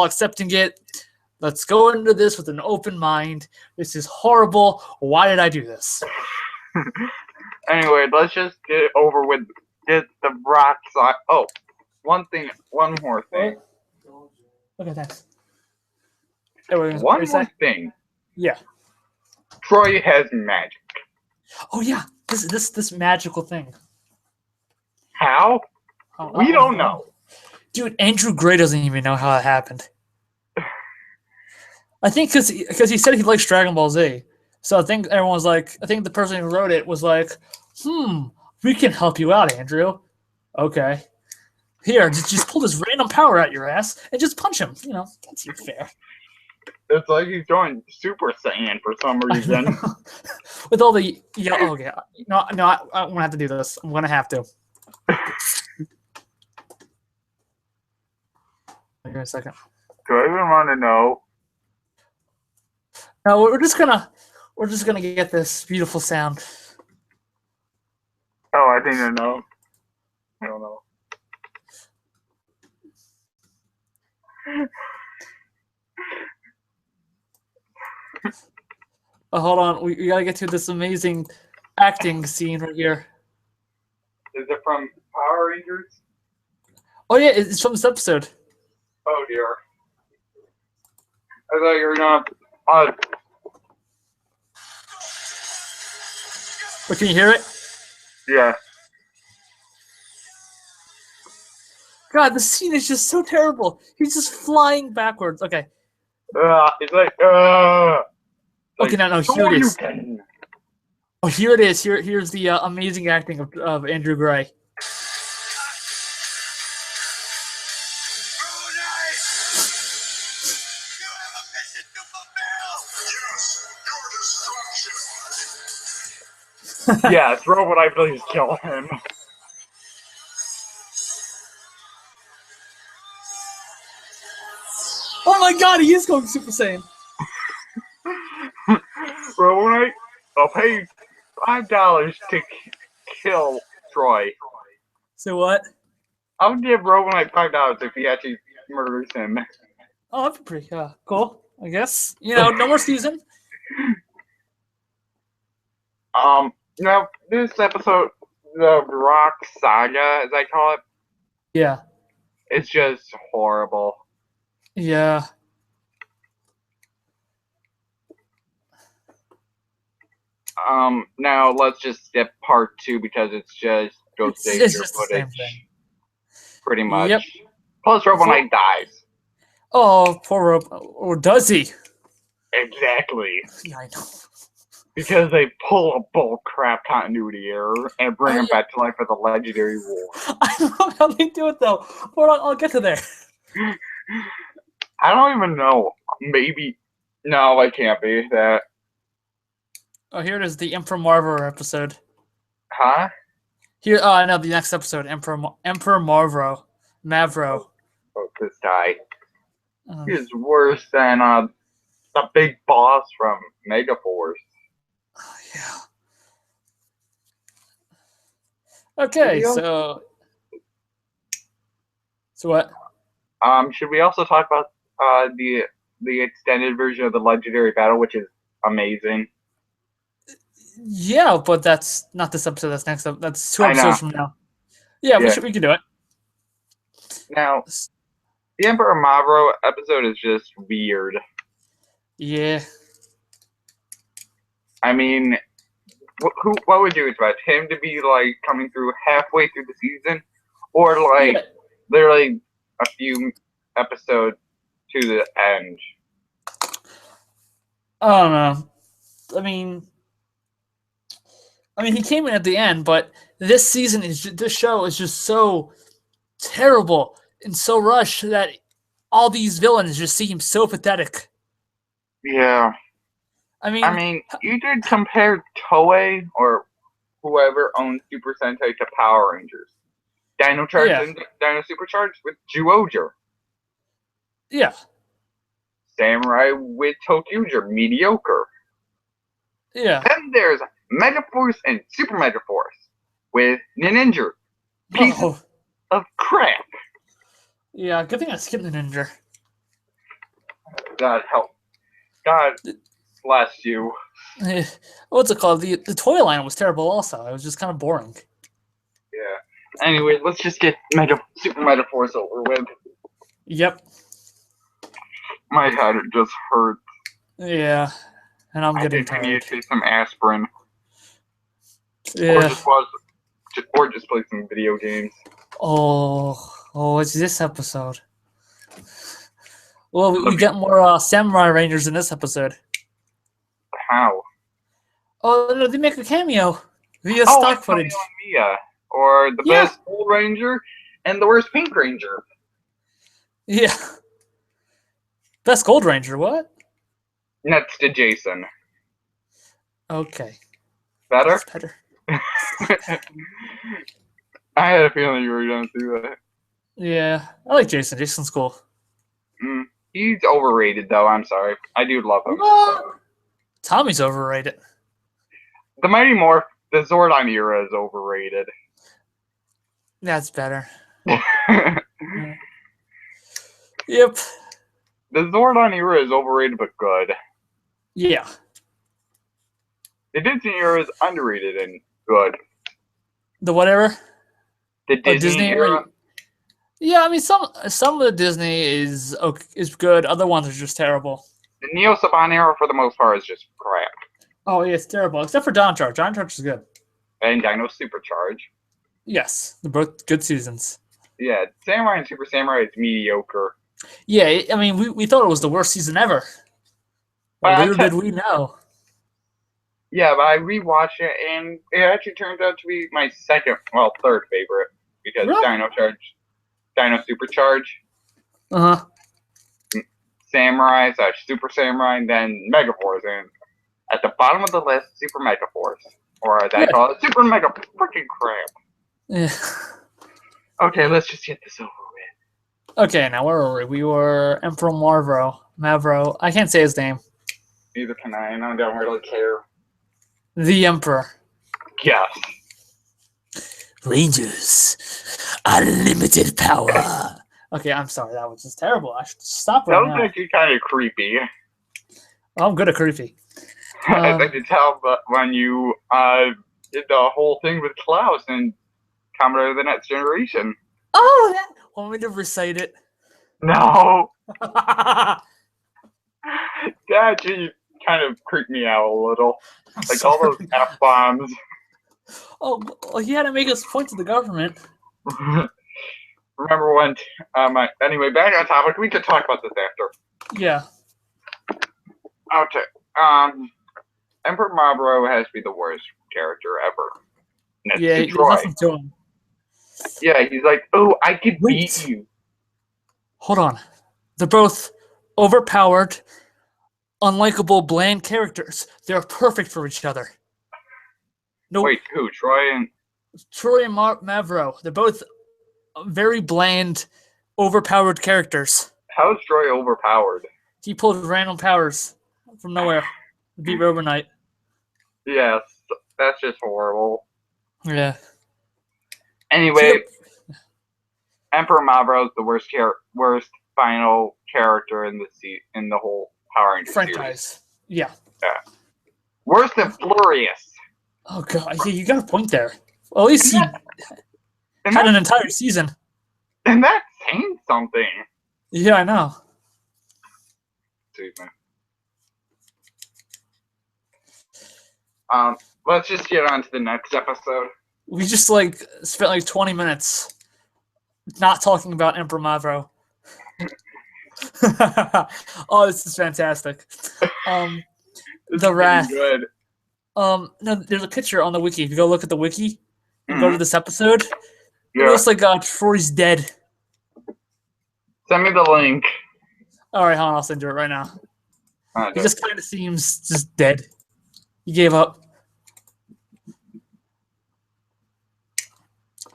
[SPEAKER 2] accepting it. Let's go into this with an open mind. This is horrible. Why did I do this?
[SPEAKER 3] Anyway, let's just get it over with. Get the rock side. Oh, one more thing.
[SPEAKER 2] Okay, thanks.
[SPEAKER 3] One more thing.
[SPEAKER 2] Yeah.
[SPEAKER 3] Troy has magic.
[SPEAKER 2] Oh yeah, this magical thing.
[SPEAKER 3] How? We don't know.
[SPEAKER 2] Dude, Andrew Gray doesn't even know how it happened. I think because he said he likes Dragon Ball Z. So I think everyone was like, I think the person who wrote it was like, we can help you out, Andrew. Okay. Here, just pull this random power out your ass and just punch him. That seems fair.
[SPEAKER 3] It's like he's going Super Saiyan for some reason.
[SPEAKER 2] With all the okay. No, I'm gonna have to do this. I'm gonna have to. Wait a second.
[SPEAKER 3] Do I even want to know?
[SPEAKER 2] No, we're just gonna get this beautiful sound.
[SPEAKER 3] Oh, I think I know. I don't know.
[SPEAKER 2] Oh, hold on. We gotta get to this amazing acting scene right here.
[SPEAKER 3] Is it from Power Rangers?
[SPEAKER 2] Oh yeah, it's from this episode.
[SPEAKER 3] Oh dear. I thought you were not.
[SPEAKER 2] But can you hear it?
[SPEAKER 3] Yeah.
[SPEAKER 2] God, the scene is just so terrible. He's just flying backwards. Okay.
[SPEAKER 3] It's like.
[SPEAKER 2] Okay, no, here it is. Oh, here it is. Here's the amazing acting of Andrew Gray.
[SPEAKER 3] Yes, Robot Eye, please kill him.
[SPEAKER 2] Oh my God, he is going Super Saiyan.
[SPEAKER 3] Robot Eye, I'll pay you $5 to kill Troy.
[SPEAKER 2] So what?
[SPEAKER 3] I'll give Robot Eye $5 if he actually murders him.
[SPEAKER 2] Oh, that'd be pretty cool, I guess. No more season.
[SPEAKER 3] Now, this episode, the Rock Saga, as I call it.
[SPEAKER 2] Yeah.
[SPEAKER 3] It's just horrible.
[SPEAKER 2] Yeah.
[SPEAKER 3] Now let's just skip part 2 because it's just Ghost Savior footage. Pretty much.
[SPEAKER 2] Yep.
[SPEAKER 3] Plus, Robot Knight dies.
[SPEAKER 2] Oh, poor Robot. Or does he?
[SPEAKER 3] Exactly.
[SPEAKER 2] Yeah, I know.
[SPEAKER 3] Because they pull a bull crap continuity error and bring him back to life for the legendary war.
[SPEAKER 2] I love how they do it though. Hold on, I'll get to there.
[SPEAKER 3] I don't even know. Maybe. No, it can't be that.
[SPEAKER 2] Oh, here it is, the Emperor Marvel episode.
[SPEAKER 3] Huh?
[SPEAKER 2] Here, no, the next episode, Emperor Mavro.
[SPEAKER 3] Oh, this guy. He's worse than the big boss from Megaforce.
[SPEAKER 2] Yeah. Okay, so what?
[SPEAKER 3] Should we also talk about the extended version of the legendary battle, which is amazing?
[SPEAKER 2] Yeah, but that's not this episode. That's next up. That's 2 episodes from now. Yeah, we can do it.
[SPEAKER 3] Now, the Emperor Mavro episode is just weird.
[SPEAKER 2] Yeah.
[SPEAKER 3] I mean, what would you expect? Him to be like coming through halfway through the season, or like literally a few episodes to the end?
[SPEAKER 2] I don't know. I mean, he came in at the end, but this show is just so terrible and so rushed that all these villains just seem so pathetic.
[SPEAKER 3] Yeah. I mean, you could compare Toei or whoever owns Super Sentai to Power Rangers. Dino Charged and Dino Supercharged with Zyuohger.
[SPEAKER 2] Yeah.
[SPEAKER 3] Samurai with Tokyuger, mediocre.
[SPEAKER 2] Yeah.
[SPEAKER 3] Then there's Megaforce and Super Megaforce with Ninja. Piece of crap.
[SPEAKER 2] Yeah, good thing I skipped the Ninja.
[SPEAKER 3] God help. God bless you.
[SPEAKER 2] What's it called? The toy line was terrible also. It was just kind of boring.
[SPEAKER 3] Yeah. Anyway, let's just get Super Megaforce over with.
[SPEAKER 2] Yep.
[SPEAKER 3] My head just hurts.
[SPEAKER 2] Yeah. And I'm getting tired.
[SPEAKER 3] I need to take some aspirin.
[SPEAKER 2] Yeah.
[SPEAKER 3] Or just play some video games.
[SPEAKER 2] Oh. Oh, it's this episode. Well, we get more Samurai Rangers in this episode.
[SPEAKER 3] How?
[SPEAKER 2] Oh, no, they make a cameo via stock footage.
[SPEAKER 3] Mia, or the best Gold Ranger and the worst Pink Ranger.
[SPEAKER 2] Yeah. Best Gold Ranger, what?
[SPEAKER 3] Next to Jason.
[SPEAKER 2] Okay.
[SPEAKER 3] Better?
[SPEAKER 2] That's better.
[SPEAKER 3] I had a feeling you were going to do that.
[SPEAKER 2] Yeah, I like Jason. Jason's cool.
[SPEAKER 3] He's overrated, though. I'm sorry. I do love him.
[SPEAKER 2] What? Tommy's overrated.
[SPEAKER 3] The Mighty Morph, the Zordon era is overrated.
[SPEAKER 2] That's better. Yep.
[SPEAKER 3] The Zordon era is overrated but good.
[SPEAKER 2] Yeah.
[SPEAKER 3] The Disney era is underrated and good.
[SPEAKER 2] The whatever?
[SPEAKER 3] The Disney era?
[SPEAKER 2] Yeah, I mean some of the Disney is good. Other ones are just terrible.
[SPEAKER 3] The Neo Saban era, for the most part, is just crap.
[SPEAKER 2] Oh yeah, it's terrible. Except for Dino Charge. Dino Charge is good.
[SPEAKER 3] And Dino Supercharge.
[SPEAKER 2] Yes, they're both good seasons.
[SPEAKER 3] Yeah, Samurai and Super Samurai is mediocre.
[SPEAKER 2] Yeah, I mean we thought it was the worst season ever. But little did we know.
[SPEAKER 3] Yeah, but I rewatched it, and it actually turns out to be my third favorite, because really? Dino Supercharge, Samurai / Super Samurai, and then Megaforce, and at the bottom of the list, Super Megaforce, or as I call it, Super Mega freaking crap.
[SPEAKER 2] Yeah.
[SPEAKER 3] Okay, let's just get this over with.
[SPEAKER 2] Okay, now where were we? We were Emperor Mavro. I can't say his name.
[SPEAKER 3] Neither can I, and I don't really care.
[SPEAKER 2] The Emperor.
[SPEAKER 3] Yes.
[SPEAKER 2] Rangers, unlimited power. Okay, I'm sorry. That was just terrible. I should stop right now.
[SPEAKER 3] That was actually kind of creepy.
[SPEAKER 2] I'm good at creepy.
[SPEAKER 3] I could tell, but when you did the whole thing with Klaus and Commodore the Next Generation.
[SPEAKER 2] Oh, that. Want me to recite it?
[SPEAKER 3] No. That actually kind of creeped me out a little. Like all those F-bombs.
[SPEAKER 2] Oh, well, he had to make us point to the government.
[SPEAKER 3] Remember when, anyway, back on topic, we could talk about this after.
[SPEAKER 2] Yeah.
[SPEAKER 3] Okay. Emperor Mavro has to be the worst character ever.
[SPEAKER 2] Yeah, there's nothing to him.
[SPEAKER 3] Yeah, he's like, oh, I could beat you.
[SPEAKER 2] Hold on. They're both overpowered, unlikable, bland characters. They're perfect for each other. No.
[SPEAKER 3] Wait, who? Troy and
[SPEAKER 2] Mavro. They're both very bland, overpowered characters.
[SPEAKER 3] How is Troy overpowered?
[SPEAKER 2] He pulled random powers from nowhere. Beat Rover Knight.
[SPEAKER 3] Yes, that's just horrible.
[SPEAKER 2] Yeah.
[SPEAKER 3] Anyway, Emperor Mavro is the worst final character in the whole Power Rangers
[SPEAKER 2] franchise.
[SPEAKER 3] Series.
[SPEAKER 2] Yeah.
[SPEAKER 3] Worse than Florius.
[SPEAKER 2] Oh god, yeah, you got a point there. Well, at least he had an entire season.
[SPEAKER 3] And that's saying something.
[SPEAKER 2] Yeah, I know.
[SPEAKER 3] Excuse me. Let's just get on to the next episode.
[SPEAKER 2] We just spent 20 minutes not talking about Emperor Mavro. Oh, this is fantastic. The Wrath. Good. No, there's a picture on the wiki. If you go look at the wiki and go to this episode, it looks like Troy's dead.
[SPEAKER 3] Send me the link.
[SPEAKER 2] All right, hold on, I'll send you it right now. He just kind of seems just dead. He gave up.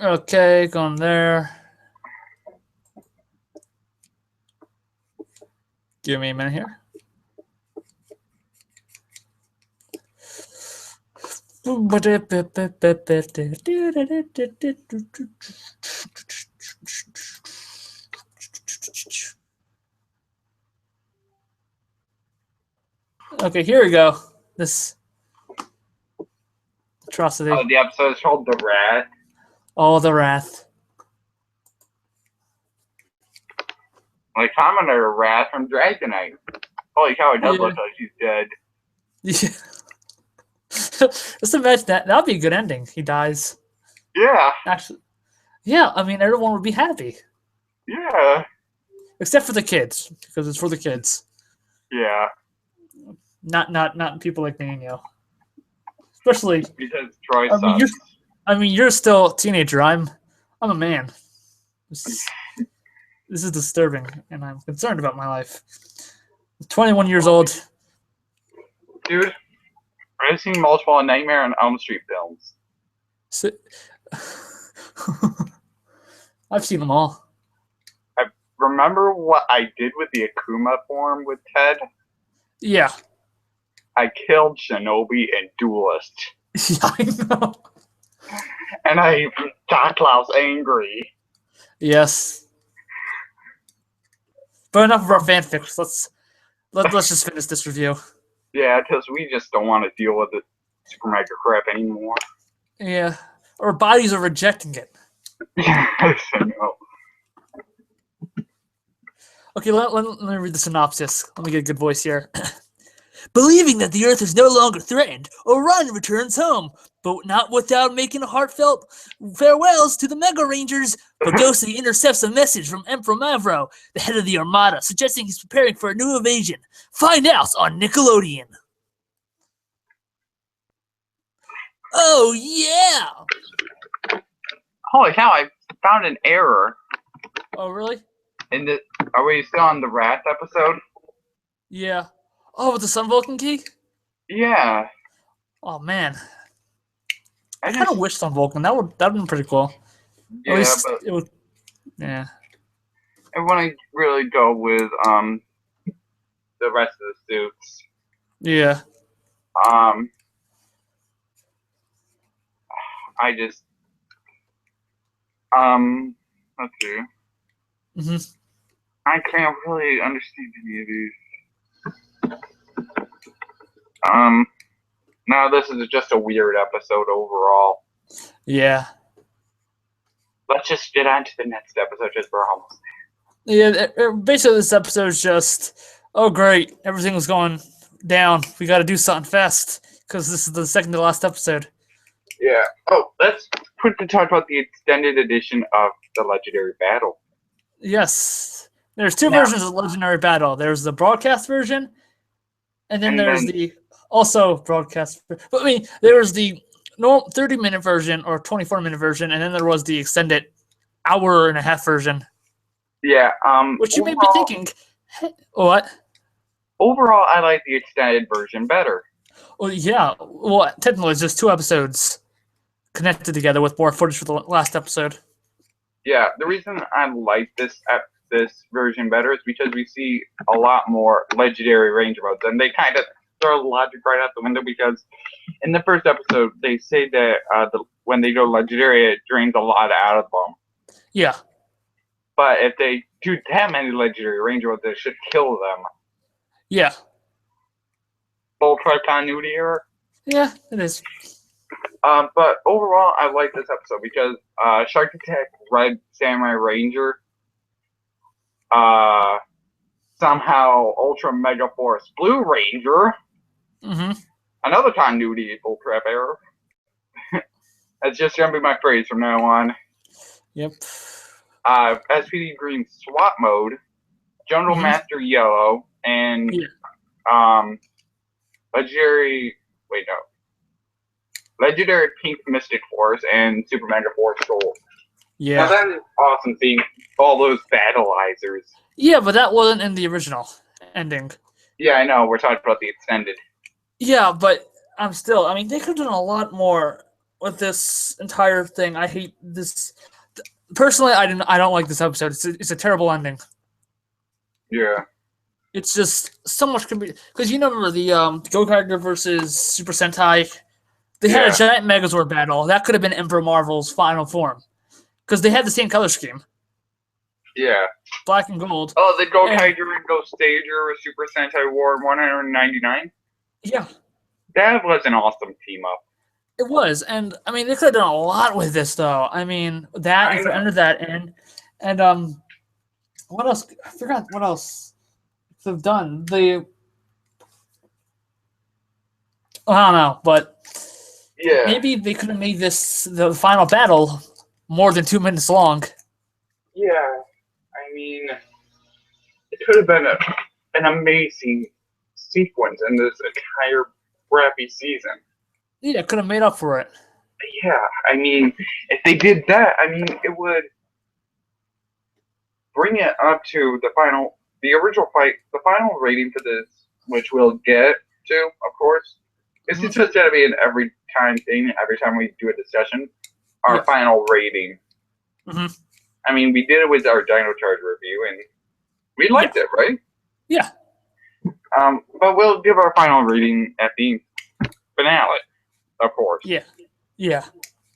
[SPEAKER 2] Okay, going there. Give me a minute here. Okay, here we go. This atrocity.
[SPEAKER 3] Oh, the episode is called The Wrath.
[SPEAKER 2] Oh, The Wrath.
[SPEAKER 3] Like Commander Wrath from Dragonite. Holy cow, it does look like he's dead.
[SPEAKER 2] Yeah. Just imagine that. That'd be a good ending. He dies.
[SPEAKER 3] Yeah.
[SPEAKER 2] Actually, yeah, I mean, everyone would be happy.
[SPEAKER 3] Yeah.
[SPEAKER 2] Except for the kids, because it's for the kids.
[SPEAKER 3] Yeah.
[SPEAKER 2] Not people like me and you. Especially
[SPEAKER 3] because Troy sucks.
[SPEAKER 2] You're still a teenager. I'm a man. This is disturbing, and I'm concerned about my life. I'm 21 years old.
[SPEAKER 3] Dude, I've seen multiple Nightmare on Elm Street films.
[SPEAKER 2] I've seen them all.
[SPEAKER 3] I remember what I did with the Akuma form with Ted.
[SPEAKER 2] Yeah.
[SPEAKER 3] I killed Shinobi and Duelist.
[SPEAKER 2] Yeah, I know.
[SPEAKER 3] And I got Klaus angry.
[SPEAKER 2] Yes. But enough of our fanfics. Let's just finish this review.
[SPEAKER 3] Yeah, because we just don't want to deal with the Super Mega crap anymore.
[SPEAKER 2] Yeah. Our bodies are rejecting it.
[SPEAKER 3] Yes, I know.
[SPEAKER 2] Okay, let me read the synopsis. Let me get a good voice here. Believing that the Earth is no longer threatened, Orion returns home, but not without making heartfelt farewells to the Mega Rangers. Pogosi intercepts a message from Emperor Mavro, the head of the Armada, suggesting he's preparing for a new invasion. Find out on Nickelodeon. Oh, yeah!
[SPEAKER 3] Holy cow, I found an error.
[SPEAKER 2] Oh, really?
[SPEAKER 3] Are we still on the Wrath episode?
[SPEAKER 2] Yeah. Oh, with the Sun Vulcan key?
[SPEAKER 3] Yeah.
[SPEAKER 2] Oh, man. I kind of wish Sun Vulcan. That would have been pretty cool.
[SPEAKER 3] Yeah,
[SPEAKER 2] At least
[SPEAKER 3] but
[SPEAKER 2] it would. Yeah.
[SPEAKER 3] I want to really go with the rest of the suits.
[SPEAKER 2] Yeah.
[SPEAKER 3] I just let's see.
[SPEAKER 2] Mm-hmm.
[SPEAKER 3] I can't really understand any of these. No, this is just a weird episode overall.
[SPEAKER 2] Yeah.
[SPEAKER 3] Let's just get on to the next episode because we're almost
[SPEAKER 2] there. Yeah, basically this episode is just, oh great, everything was going down. We got to do something fast because this is the second to last episode.
[SPEAKER 3] Yeah. Oh, let's quickly talk about the extended edition of the Legendary Battle.
[SPEAKER 2] Yes. There's two versions of Legendary Battle. There's the broadcast version, and then there's the also broadcast. But I mean, there was the 30-minute version or 24-minute version, and then there was the extended hour-and-a-half version.
[SPEAKER 3] Yeah.
[SPEAKER 2] Which you may be thinking, what?
[SPEAKER 3] Overall, I like the extended version better.
[SPEAKER 2] Well, yeah. Well, technically, it's just two episodes connected together with more footage for the last episode.
[SPEAKER 3] Yeah, the reason I like this version better is because we see a lot more legendary Ranger modes, and they kind of throw logic right out the window because in the first episode they say that when they go legendary, it drains a lot out of them.
[SPEAKER 2] Yeah.
[SPEAKER 3] But if they do that many legendary Ranger modes, it should kill them.
[SPEAKER 2] Yeah.
[SPEAKER 3] Full tribe continuity error.
[SPEAKER 2] Yeah, it is.
[SPEAKER 3] But overall, I like this episode because Shark Attack Red Samurai Ranger, somehow Ultra Megaforce Blue Ranger, another continuity full trap error. That's just gonna be my phrase from now on.
[SPEAKER 2] Yep.
[SPEAKER 3] SPD Green SWAT mode, Jungle Master Yellow, and Legendary Pink Mystic Force and Super Megaforce Gold.
[SPEAKER 2] Yeah.
[SPEAKER 3] Now that is awesome seeing all those battleizers.
[SPEAKER 2] Yeah, but that wasn't in the original ending.
[SPEAKER 3] Yeah, I know. We're talking about the extended.
[SPEAKER 2] Yeah, but they could have done a lot more with this entire thing. I hate this. Personally, I don't like this episode. It's a terrible ending.
[SPEAKER 3] Yeah.
[SPEAKER 2] It's just so much because you remember the Go-Karger versus Super Sentai. They had a giant Megazord battle. That could have been Emperor Marvel's final form because they had the same color scheme.
[SPEAKER 3] Yeah.
[SPEAKER 2] Black and gold.
[SPEAKER 3] Oh, the Go-Karger and Go-Stager with Super Sentai War 199?
[SPEAKER 2] Yeah.
[SPEAKER 3] That was an awesome team-up.
[SPEAKER 2] It was, and I mean, they could have done a lot with this, though. I mean, that if under that and what else? I forgot what else they've done. I don't know, but maybe they could have made the final battle more than 2 minutes long.
[SPEAKER 3] Yeah, I I mean, it could have been an amazing sequence in this entire crappy season.
[SPEAKER 2] Yeah, could have made up for it.
[SPEAKER 3] Yeah, I mean, if they did that, I mean, it would bring it up to the original fight, the final rating for this, which we'll get to, of course. This is just going to be an every time thing, every time we do a discussion, our final rating. I mean, we did it with our Dino Charge review, and we liked it, right?
[SPEAKER 2] Yeah.
[SPEAKER 3] But we'll give our final rating at the finale, of course.
[SPEAKER 2] Yeah. Yeah.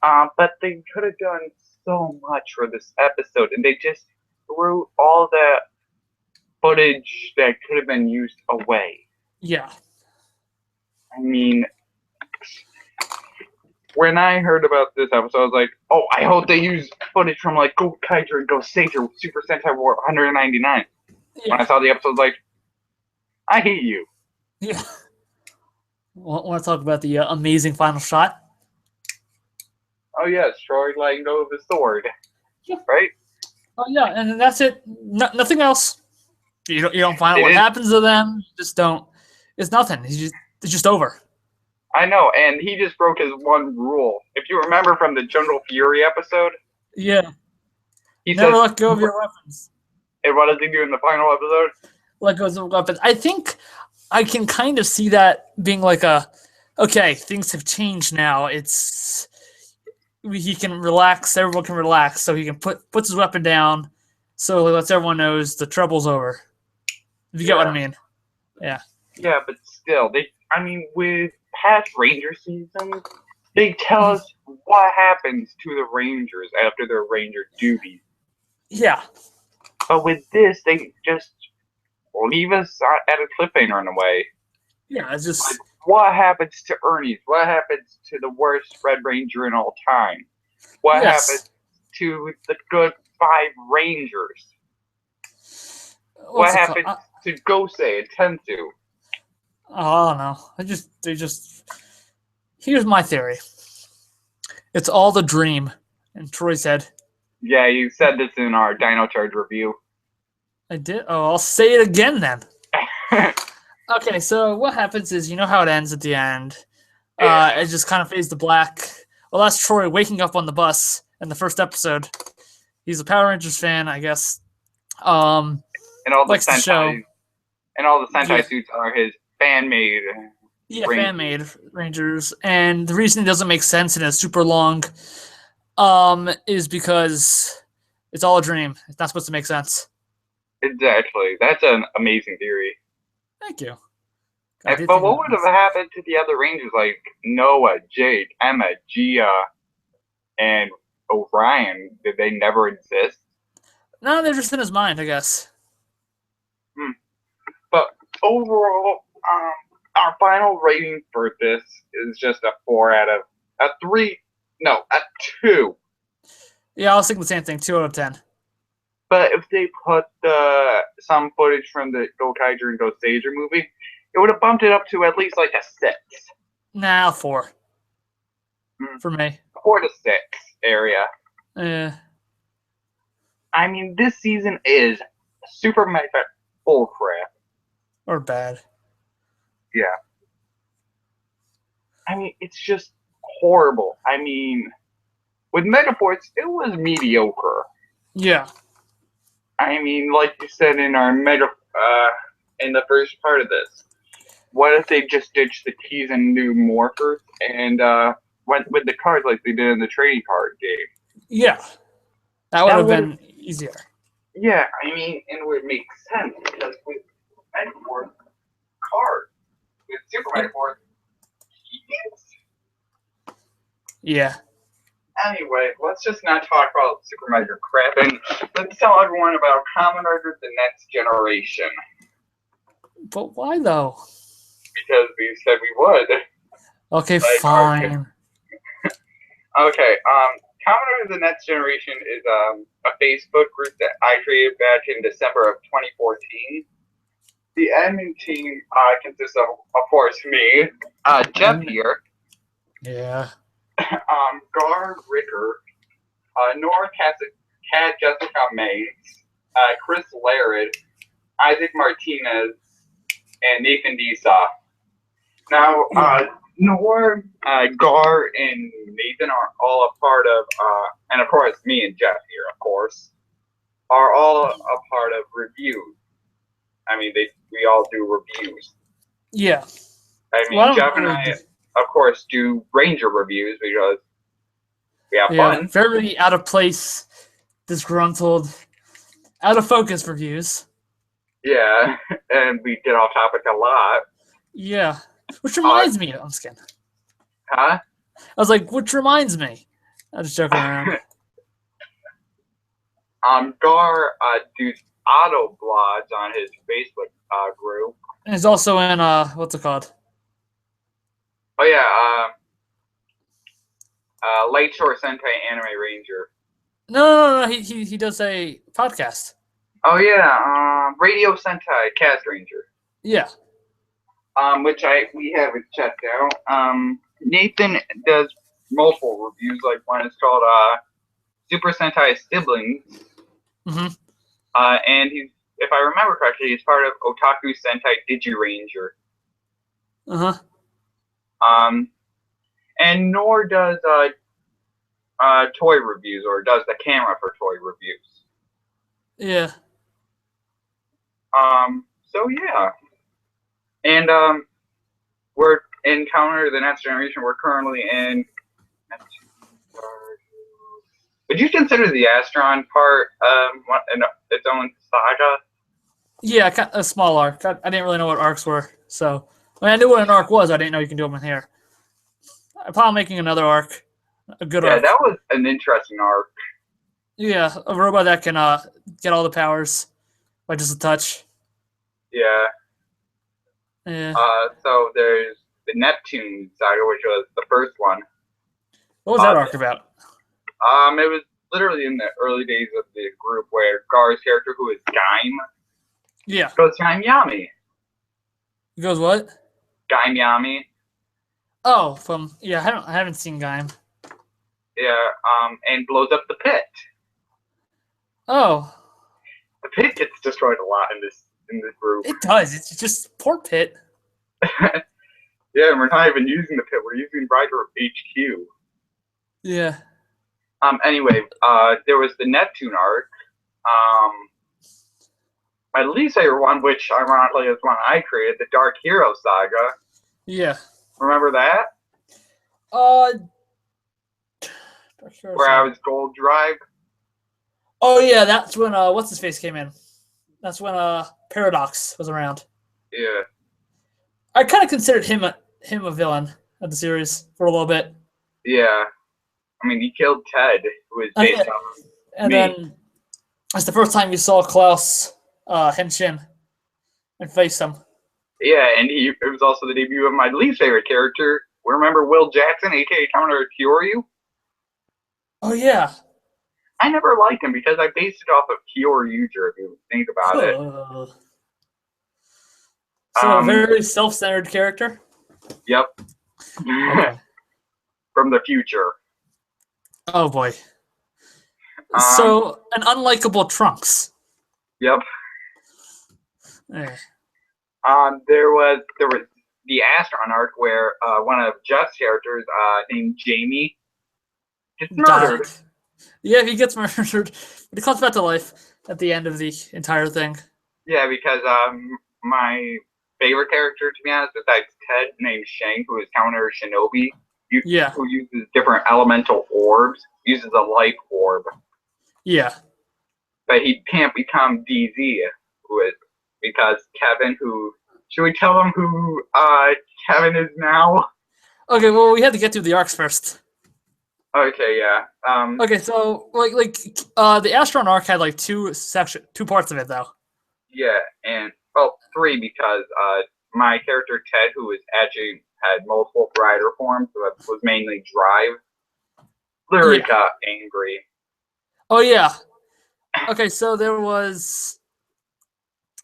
[SPEAKER 3] But they could have done so much for this episode, and they just threw all that footage that could have been used away.
[SPEAKER 2] Yeah.
[SPEAKER 3] I mean, when I heard about this episode, I was like, oh, I hope they use footage from, like, Go Kaiser and Go Sager, Super Sentai War 199. Yeah. When I saw the episode, I was like, I hate you.
[SPEAKER 2] Yeah. Want to talk about the amazing final shot?
[SPEAKER 3] Oh, yes, Troy letting go of the sword. Yeah. Right?
[SPEAKER 2] Oh, yeah, and that's it. Nothing else. You don't find out what happens to them. You just don't. It's nothing. It's just over.
[SPEAKER 3] I know, and he just broke his one rule. If you remember from the Jungle Fury episode.
[SPEAKER 2] Yeah.
[SPEAKER 3] He
[SPEAKER 2] never let go of your weapons.
[SPEAKER 3] And what does he do in the final episode?
[SPEAKER 2] Let go of the weapons. I think I can kind of see that being like okay, things have changed now. He can relax. Everyone can relax. So he can puts his weapon down. So he lets everyone knows the trouble's over. If you get what I mean. Yeah.
[SPEAKER 3] Yeah, but still, with past Ranger seasons, they tell us what happens to the Rangers after their Ranger duties.
[SPEAKER 2] Yeah.
[SPEAKER 3] But with this, they just leave us at a cliffhanger in a way.
[SPEAKER 2] Yeah, it's just...
[SPEAKER 3] Like, what happens to Ernie's? What happens to the worst Red Ranger in all time? What happens to the good 5 Rangers? What happens to Gosei and Tensu?
[SPEAKER 2] Oh, I don't know. Here's my theory. It's all the dream. And Troy said.
[SPEAKER 3] Yeah, you said this in our Dino Charge review.
[SPEAKER 2] I did? Oh, I'll say it again then. Okay, so what happens is, you know how it ends at the end. It just kind of fades to black. Well, that's Troy waking up on the bus in the first episode. He's a Power Rangers fan, I guess.
[SPEAKER 3] And all the
[SPEAKER 2] likes the show.
[SPEAKER 3] And all the Sentai suits are his fan-made
[SPEAKER 2] Rangers. Fan-made Rangers. And the reason it doesn't make sense and is super long is because it's all a dream. It's not supposed to make sense.
[SPEAKER 3] Exactly. That's an amazing theory.
[SPEAKER 2] Thank you.
[SPEAKER 3] But what would have happened to the other Rangers like Noah, Jake, Emma, Gia, and Orion? Did they never exist?
[SPEAKER 2] No, they're just in his mind, I guess.
[SPEAKER 3] But overall, our final rating for this is just a 4 out of a 3. No, a 2.
[SPEAKER 2] Yeah, I was thinking the same thing. 2 out of 10.
[SPEAKER 3] But if they put some footage from the Go Kaiser and Go Sager movie, it would have bumped it up to at least like a 6.
[SPEAKER 2] Nah, 4. For me.
[SPEAKER 3] 4 to 6 area.
[SPEAKER 2] Yeah.
[SPEAKER 3] I mean, this season is super mega bull crap.
[SPEAKER 2] Or bad.
[SPEAKER 3] Yeah. I mean, it's just horrible. I mean, with Megaforce, it was mediocre.
[SPEAKER 2] Yeah.
[SPEAKER 3] I mean, like you said in our in the first part of this, what if they just ditched the keys and new morphers and went with the cards like they did in the trading card game?
[SPEAKER 2] Yeah. That would have been easier.
[SPEAKER 3] Yeah, I mean, and it would make sense because with Megaforce cards, with Super Megaforce keys.
[SPEAKER 2] Yeah.
[SPEAKER 3] Anyway, let's just not talk about Super Mega crap and let's tell everyone about Kamen Rider The Next Generation.
[SPEAKER 2] But why though?
[SPEAKER 3] Because we said we would.
[SPEAKER 2] Okay, fine.
[SPEAKER 3] Okay, Kamen Rider The Next Generation is a Facebook group that I created back in December of 2014. The admin team consists of course, me, Jeff here.
[SPEAKER 2] Yeah.
[SPEAKER 3] Gar Ricker, Nora Cat Jessica Mays, Chris Laird, Isaac Martinez, and Nathan Desaw. Now, Nor, Gar, and Nathan are all a part of, and of course, me and Jeff here, of course, are all a part of reviews. I mean, we all do reviews.
[SPEAKER 2] Yeah.
[SPEAKER 3] I mean, Jeff and I, of course, do Ranger reviews because we have fun.
[SPEAKER 2] Very out of place, disgruntled, out of focus reviews.
[SPEAKER 3] Yeah, and we get off topic a lot.
[SPEAKER 2] Yeah. Which reminds me, I'm scared.
[SPEAKER 3] Huh?
[SPEAKER 2] I was like, which reminds me. I was joking around.
[SPEAKER 3] Gar does auto blogs on his Facebook group.
[SPEAKER 2] And he's also in what's it called?
[SPEAKER 3] Oh yeah, Lakeshore Sentai Anime Ranger.
[SPEAKER 2] No. He does a podcast.
[SPEAKER 3] Oh yeah, Radio Sentai Cast Ranger.
[SPEAKER 2] Yeah.
[SPEAKER 3] Which we haven't checked out. Nathan does multiple reviews. Like one is called Super Sentai Siblings.
[SPEAKER 2] Mm-hmm.
[SPEAKER 3] And he's, if I remember correctly, he's part of Otaku Sentai DigiRanger. And Nor does toy reviews, or does the camera for toy reviews.
[SPEAKER 2] Yeah.
[SPEAKER 3] So yeah. And we're in Counter the Next Generation. We're currently in. Would you consider the Astron part its own saga?
[SPEAKER 2] Yeah, a small arc. I didn't really know what arcs were, so I knew what an arc was. I didn't know you can do them in here. I'm probably making another arc, a good arc.
[SPEAKER 3] Yeah, that was an interesting arc.
[SPEAKER 2] Yeah, a robot that can get all the powers by just a touch.
[SPEAKER 3] Yeah.
[SPEAKER 2] Yeah.
[SPEAKER 3] So there's the Neptune saga, which was the first one.
[SPEAKER 2] What was that arc about?
[SPEAKER 3] It was literally in the early days of the group where Gar's character, who is Gaim, goes Gaim Yami.
[SPEAKER 2] He goes what?
[SPEAKER 3] Gaim Yami.
[SPEAKER 2] Oh, I haven't seen Gaim.
[SPEAKER 3] Yeah, and blows up the pit.
[SPEAKER 2] Oh.
[SPEAKER 3] The pit gets destroyed a lot in this group.
[SPEAKER 2] It does. It's just poor pit.
[SPEAKER 3] Yeah, and we're not even using the pit. We're using Rider HQ.
[SPEAKER 2] Yeah.
[SPEAKER 3] Anyway, there was the Neptune arc. My least favorite one, which ironically is one I created, the Dark Hero saga.
[SPEAKER 2] Yeah.
[SPEAKER 3] Remember that? Where I was Gold Drive.
[SPEAKER 2] Oh yeah, that's when what's his face came in. That's when Paradox was around.
[SPEAKER 3] Yeah.
[SPEAKER 2] I kind of considered him a villain of the series for a little bit.
[SPEAKER 3] Yeah. I mean, he killed Ted, who was based on
[SPEAKER 2] and
[SPEAKER 3] me.
[SPEAKER 2] Then it's the first time you saw Klaus Henshin and face him.
[SPEAKER 3] Yeah, and it was also the debut of my least favorite character. Remember Will Jackson, aka Counter Kyoryu?
[SPEAKER 2] Oh yeah.
[SPEAKER 3] I never liked him because I based it off of Kyoryuger, if you think about it.
[SPEAKER 2] So a very self-centered character?
[SPEAKER 3] Yep.
[SPEAKER 2] Okay.
[SPEAKER 3] From the future.
[SPEAKER 2] Oh boy. So an unlikable Trunks.
[SPEAKER 3] Yep.
[SPEAKER 2] Eh.
[SPEAKER 3] There was the Astron arc where one of Jeff's characters, named Jamie, gets murdered.
[SPEAKER 2] Died. Yeah, he gets murdered, but he comes back to life at the end of the entire thing.
[SPEAKER 3] Yeah, because my favorite character, to be honest, besides Ted, named Shang, who is Counter Shinobi, who uses different elemental orbs, uses a life orb.
[SPEAKER 2] Yeah.
[SPEAKER 3] But he can't become DZ, because Kevin, should we tell him who Kevin is now? Okay,
[SPEAKER 2] well, we had to get through the arcs first.
[SPEAKER 3] Okay, yeah.
[SPEAKER 2] Okay, so the Astron arc had like two parts of it though.
[SPEAKER 3] Yeah, and three, because my character Ted, who actually had multiple rider forms, but was mainly Drive, literally got angry. Oh yeah.
[SPEAKER 2] Okay, so there was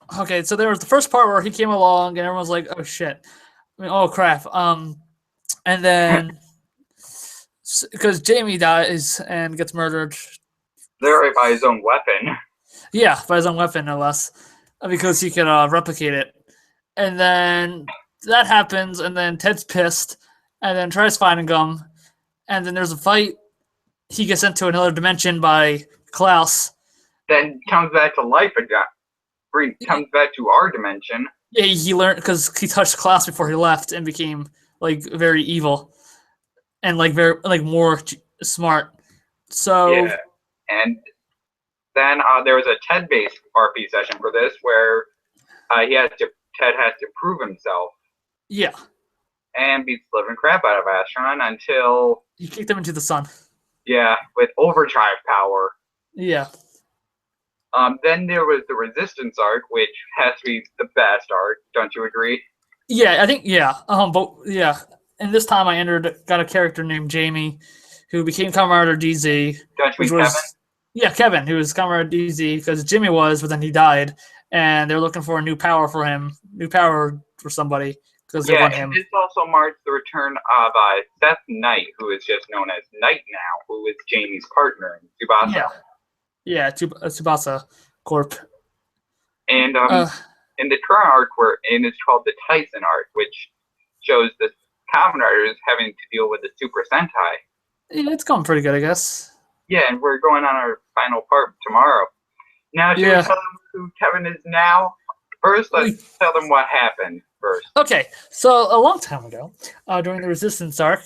[SPEAKER 2] the first part where he came along and everyone was like, "Oh shit!" I mean, "Oh crap!" And then because Jamie dies and gets murdered,
[SPEAKER 3] literally by his own weapon.
[SPEAKER 2] Yeah, by his own weapon, no less, because he can replicate it. And then that happens, and then Ted's pissed, and then tries finding him, and then there's a fight. He gets into another dimension by Klaus.
[SPEAKER 3] Then comes back to life again. Comes back to our dimension.
[SPEAKER 2] Yeah, he learned because he touched Klaus before he left and became like very evil, and like very like more smart. So
[SPEAKER 3] yeah, and then there was a Ted-based RP session for this where Ted has to prove himself.
[SPEAKER 2] Yeah.
[SPEAKER 3] And beats the living crap out of Astron until
[SPEAKER 2] he kicked him into the sun.
[SPEAKER 3] Yeah, with overdrive power.
[SPEAKER 2] Yeah.
[SPEAKER 3] Then there was the Resistance arc, which has to be the best arc. Don't you agree?
[SPEAKER 2] Yeah, I think but yeah. And this time I got a character named Jamie, who became Comrade DZ.
[SPEAKER 3] Don't you mean Kevin?
[SPEAKER 2] Yeah, Kevin, who was Comrade DZ because Jimmy was, but then he died, and they're looking for a new power for him, new power for somebody because they want him.
[SPEAKER 3] This also marks the return of Seth Knight, who is just known as Knight now, who is Jamie's partner in Tsubasa.
[SPEAKER 2] Yeah, Tsubasa Corp.
[SPEAKER 3] And in the current arc, it's called the Tyson arc, which shows the Kamen Riders having to deal with the Super Sentai.
[SPEAKER 2] Yeah, it's going pretty good, I guess.
[SPEAKER 3] Yeah, and we're going on our final part tomorrow. Now, should we tell them who Kevin is now? First, let's tell them what happened first.
[SPEAKER 2] Okay, so a long time ago, during the Resistance arc,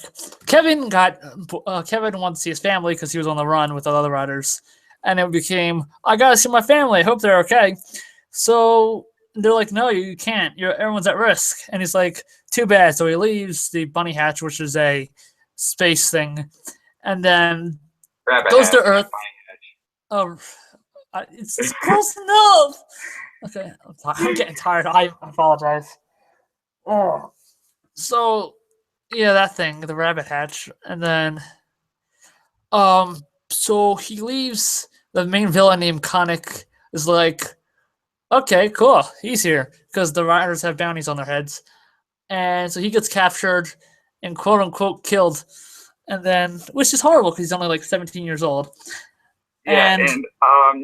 [SPEAKER 2] Kevin wanted to see his family because he was on the run with the other riders, and it became, I gotta see my family. I hope they're okay. So they're like, no, you can't. Everyone's at risk. And he's like, too bad. So he leaves the Bunny Hatch, which is a space thing, and then goes to Earth. It's close enough. Okay, I'm getting tired. I apologize. Oh, so yeah, that thing, the Rabbit Hatch, and then so he leaves. The main villain named Conic is like, okay, cool, he's here because the riders have bounties on their heads, and so he gets captured and quote unquote killed, and then which is horrible because he's only like 17 years old.
[SPEAKER 3] Yeah, and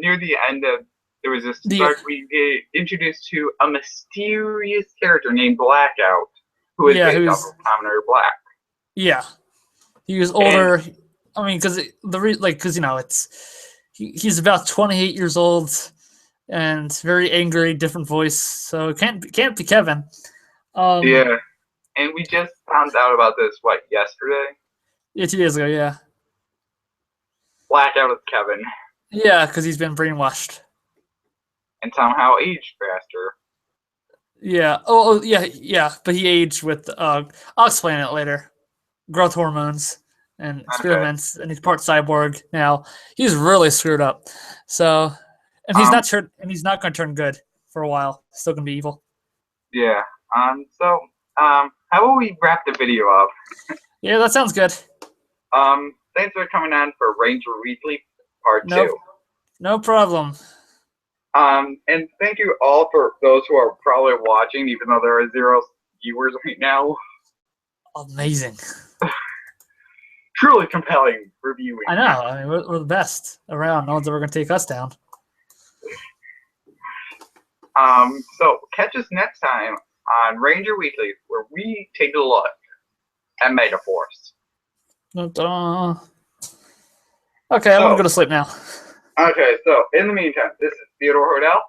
[SPEAKER 3] near the end of there was this start, we get introduced to a mysterious character named Blackout, who is based off of Kamen Rider Black.
[SPEAKER 2] Yeah, he was older. I mean, because he's about 28 years old and very angry, different voice. So it can't be Kevin.
[SPEAKER 3] Yeah, and we just found out about this yesterday?
[SPEAKER 2] Yeah, 2 days ago. Yeah.
[SPEAKER 3] Blackout is Kevin.
[SPEAKER 2] Yeah, because he's been brainwashed.
[SPEAKER 3] And somehow aged faster.
[SPEAKER 2] Yeah. Oh, yeah. But he aged with. I'll explain it later. Growth hormones and experiments, and he's part cyborg now. He's really screwed up. So, and he's not sure, and he's not going to turn good for a while. He's still going to be evil.
[SPEAKER 3] Yeah. So, how about we wrap the video up?
[SPEAKER 2] Yeah, that sounds good.
[SPEAKER 3] Thanks for coming on for Ranger Weekly Part 2.
[SPEAKER 2] No problem.
[SPEAKER 3] And thank you all for those who are probably watching, even though there are 0 viewers right now.
[SPEAKER 2] Amazing.
[SPEAKER 3] Truly compelling reviewing.
[SPEAKER 2] I know. I mean, we're the best around. No one's ever going to take us down.
[SPEAKER 3] So catch us next time on Ranger Weekly, where we take a look at Megaforce.
[SPEAKER 2] Okay, I'm going to go to sleep now.
[SPEAKER 3] Okay, so in the meantime, this is Theodore Hodel.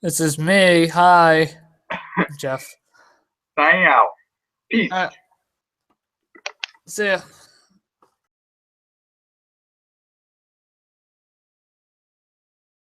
[SPEAKER 2] This is me. Hi, Jeff.
[SPEAKER 3] Signing out. Peace.
[SPEAKER 2] See ya.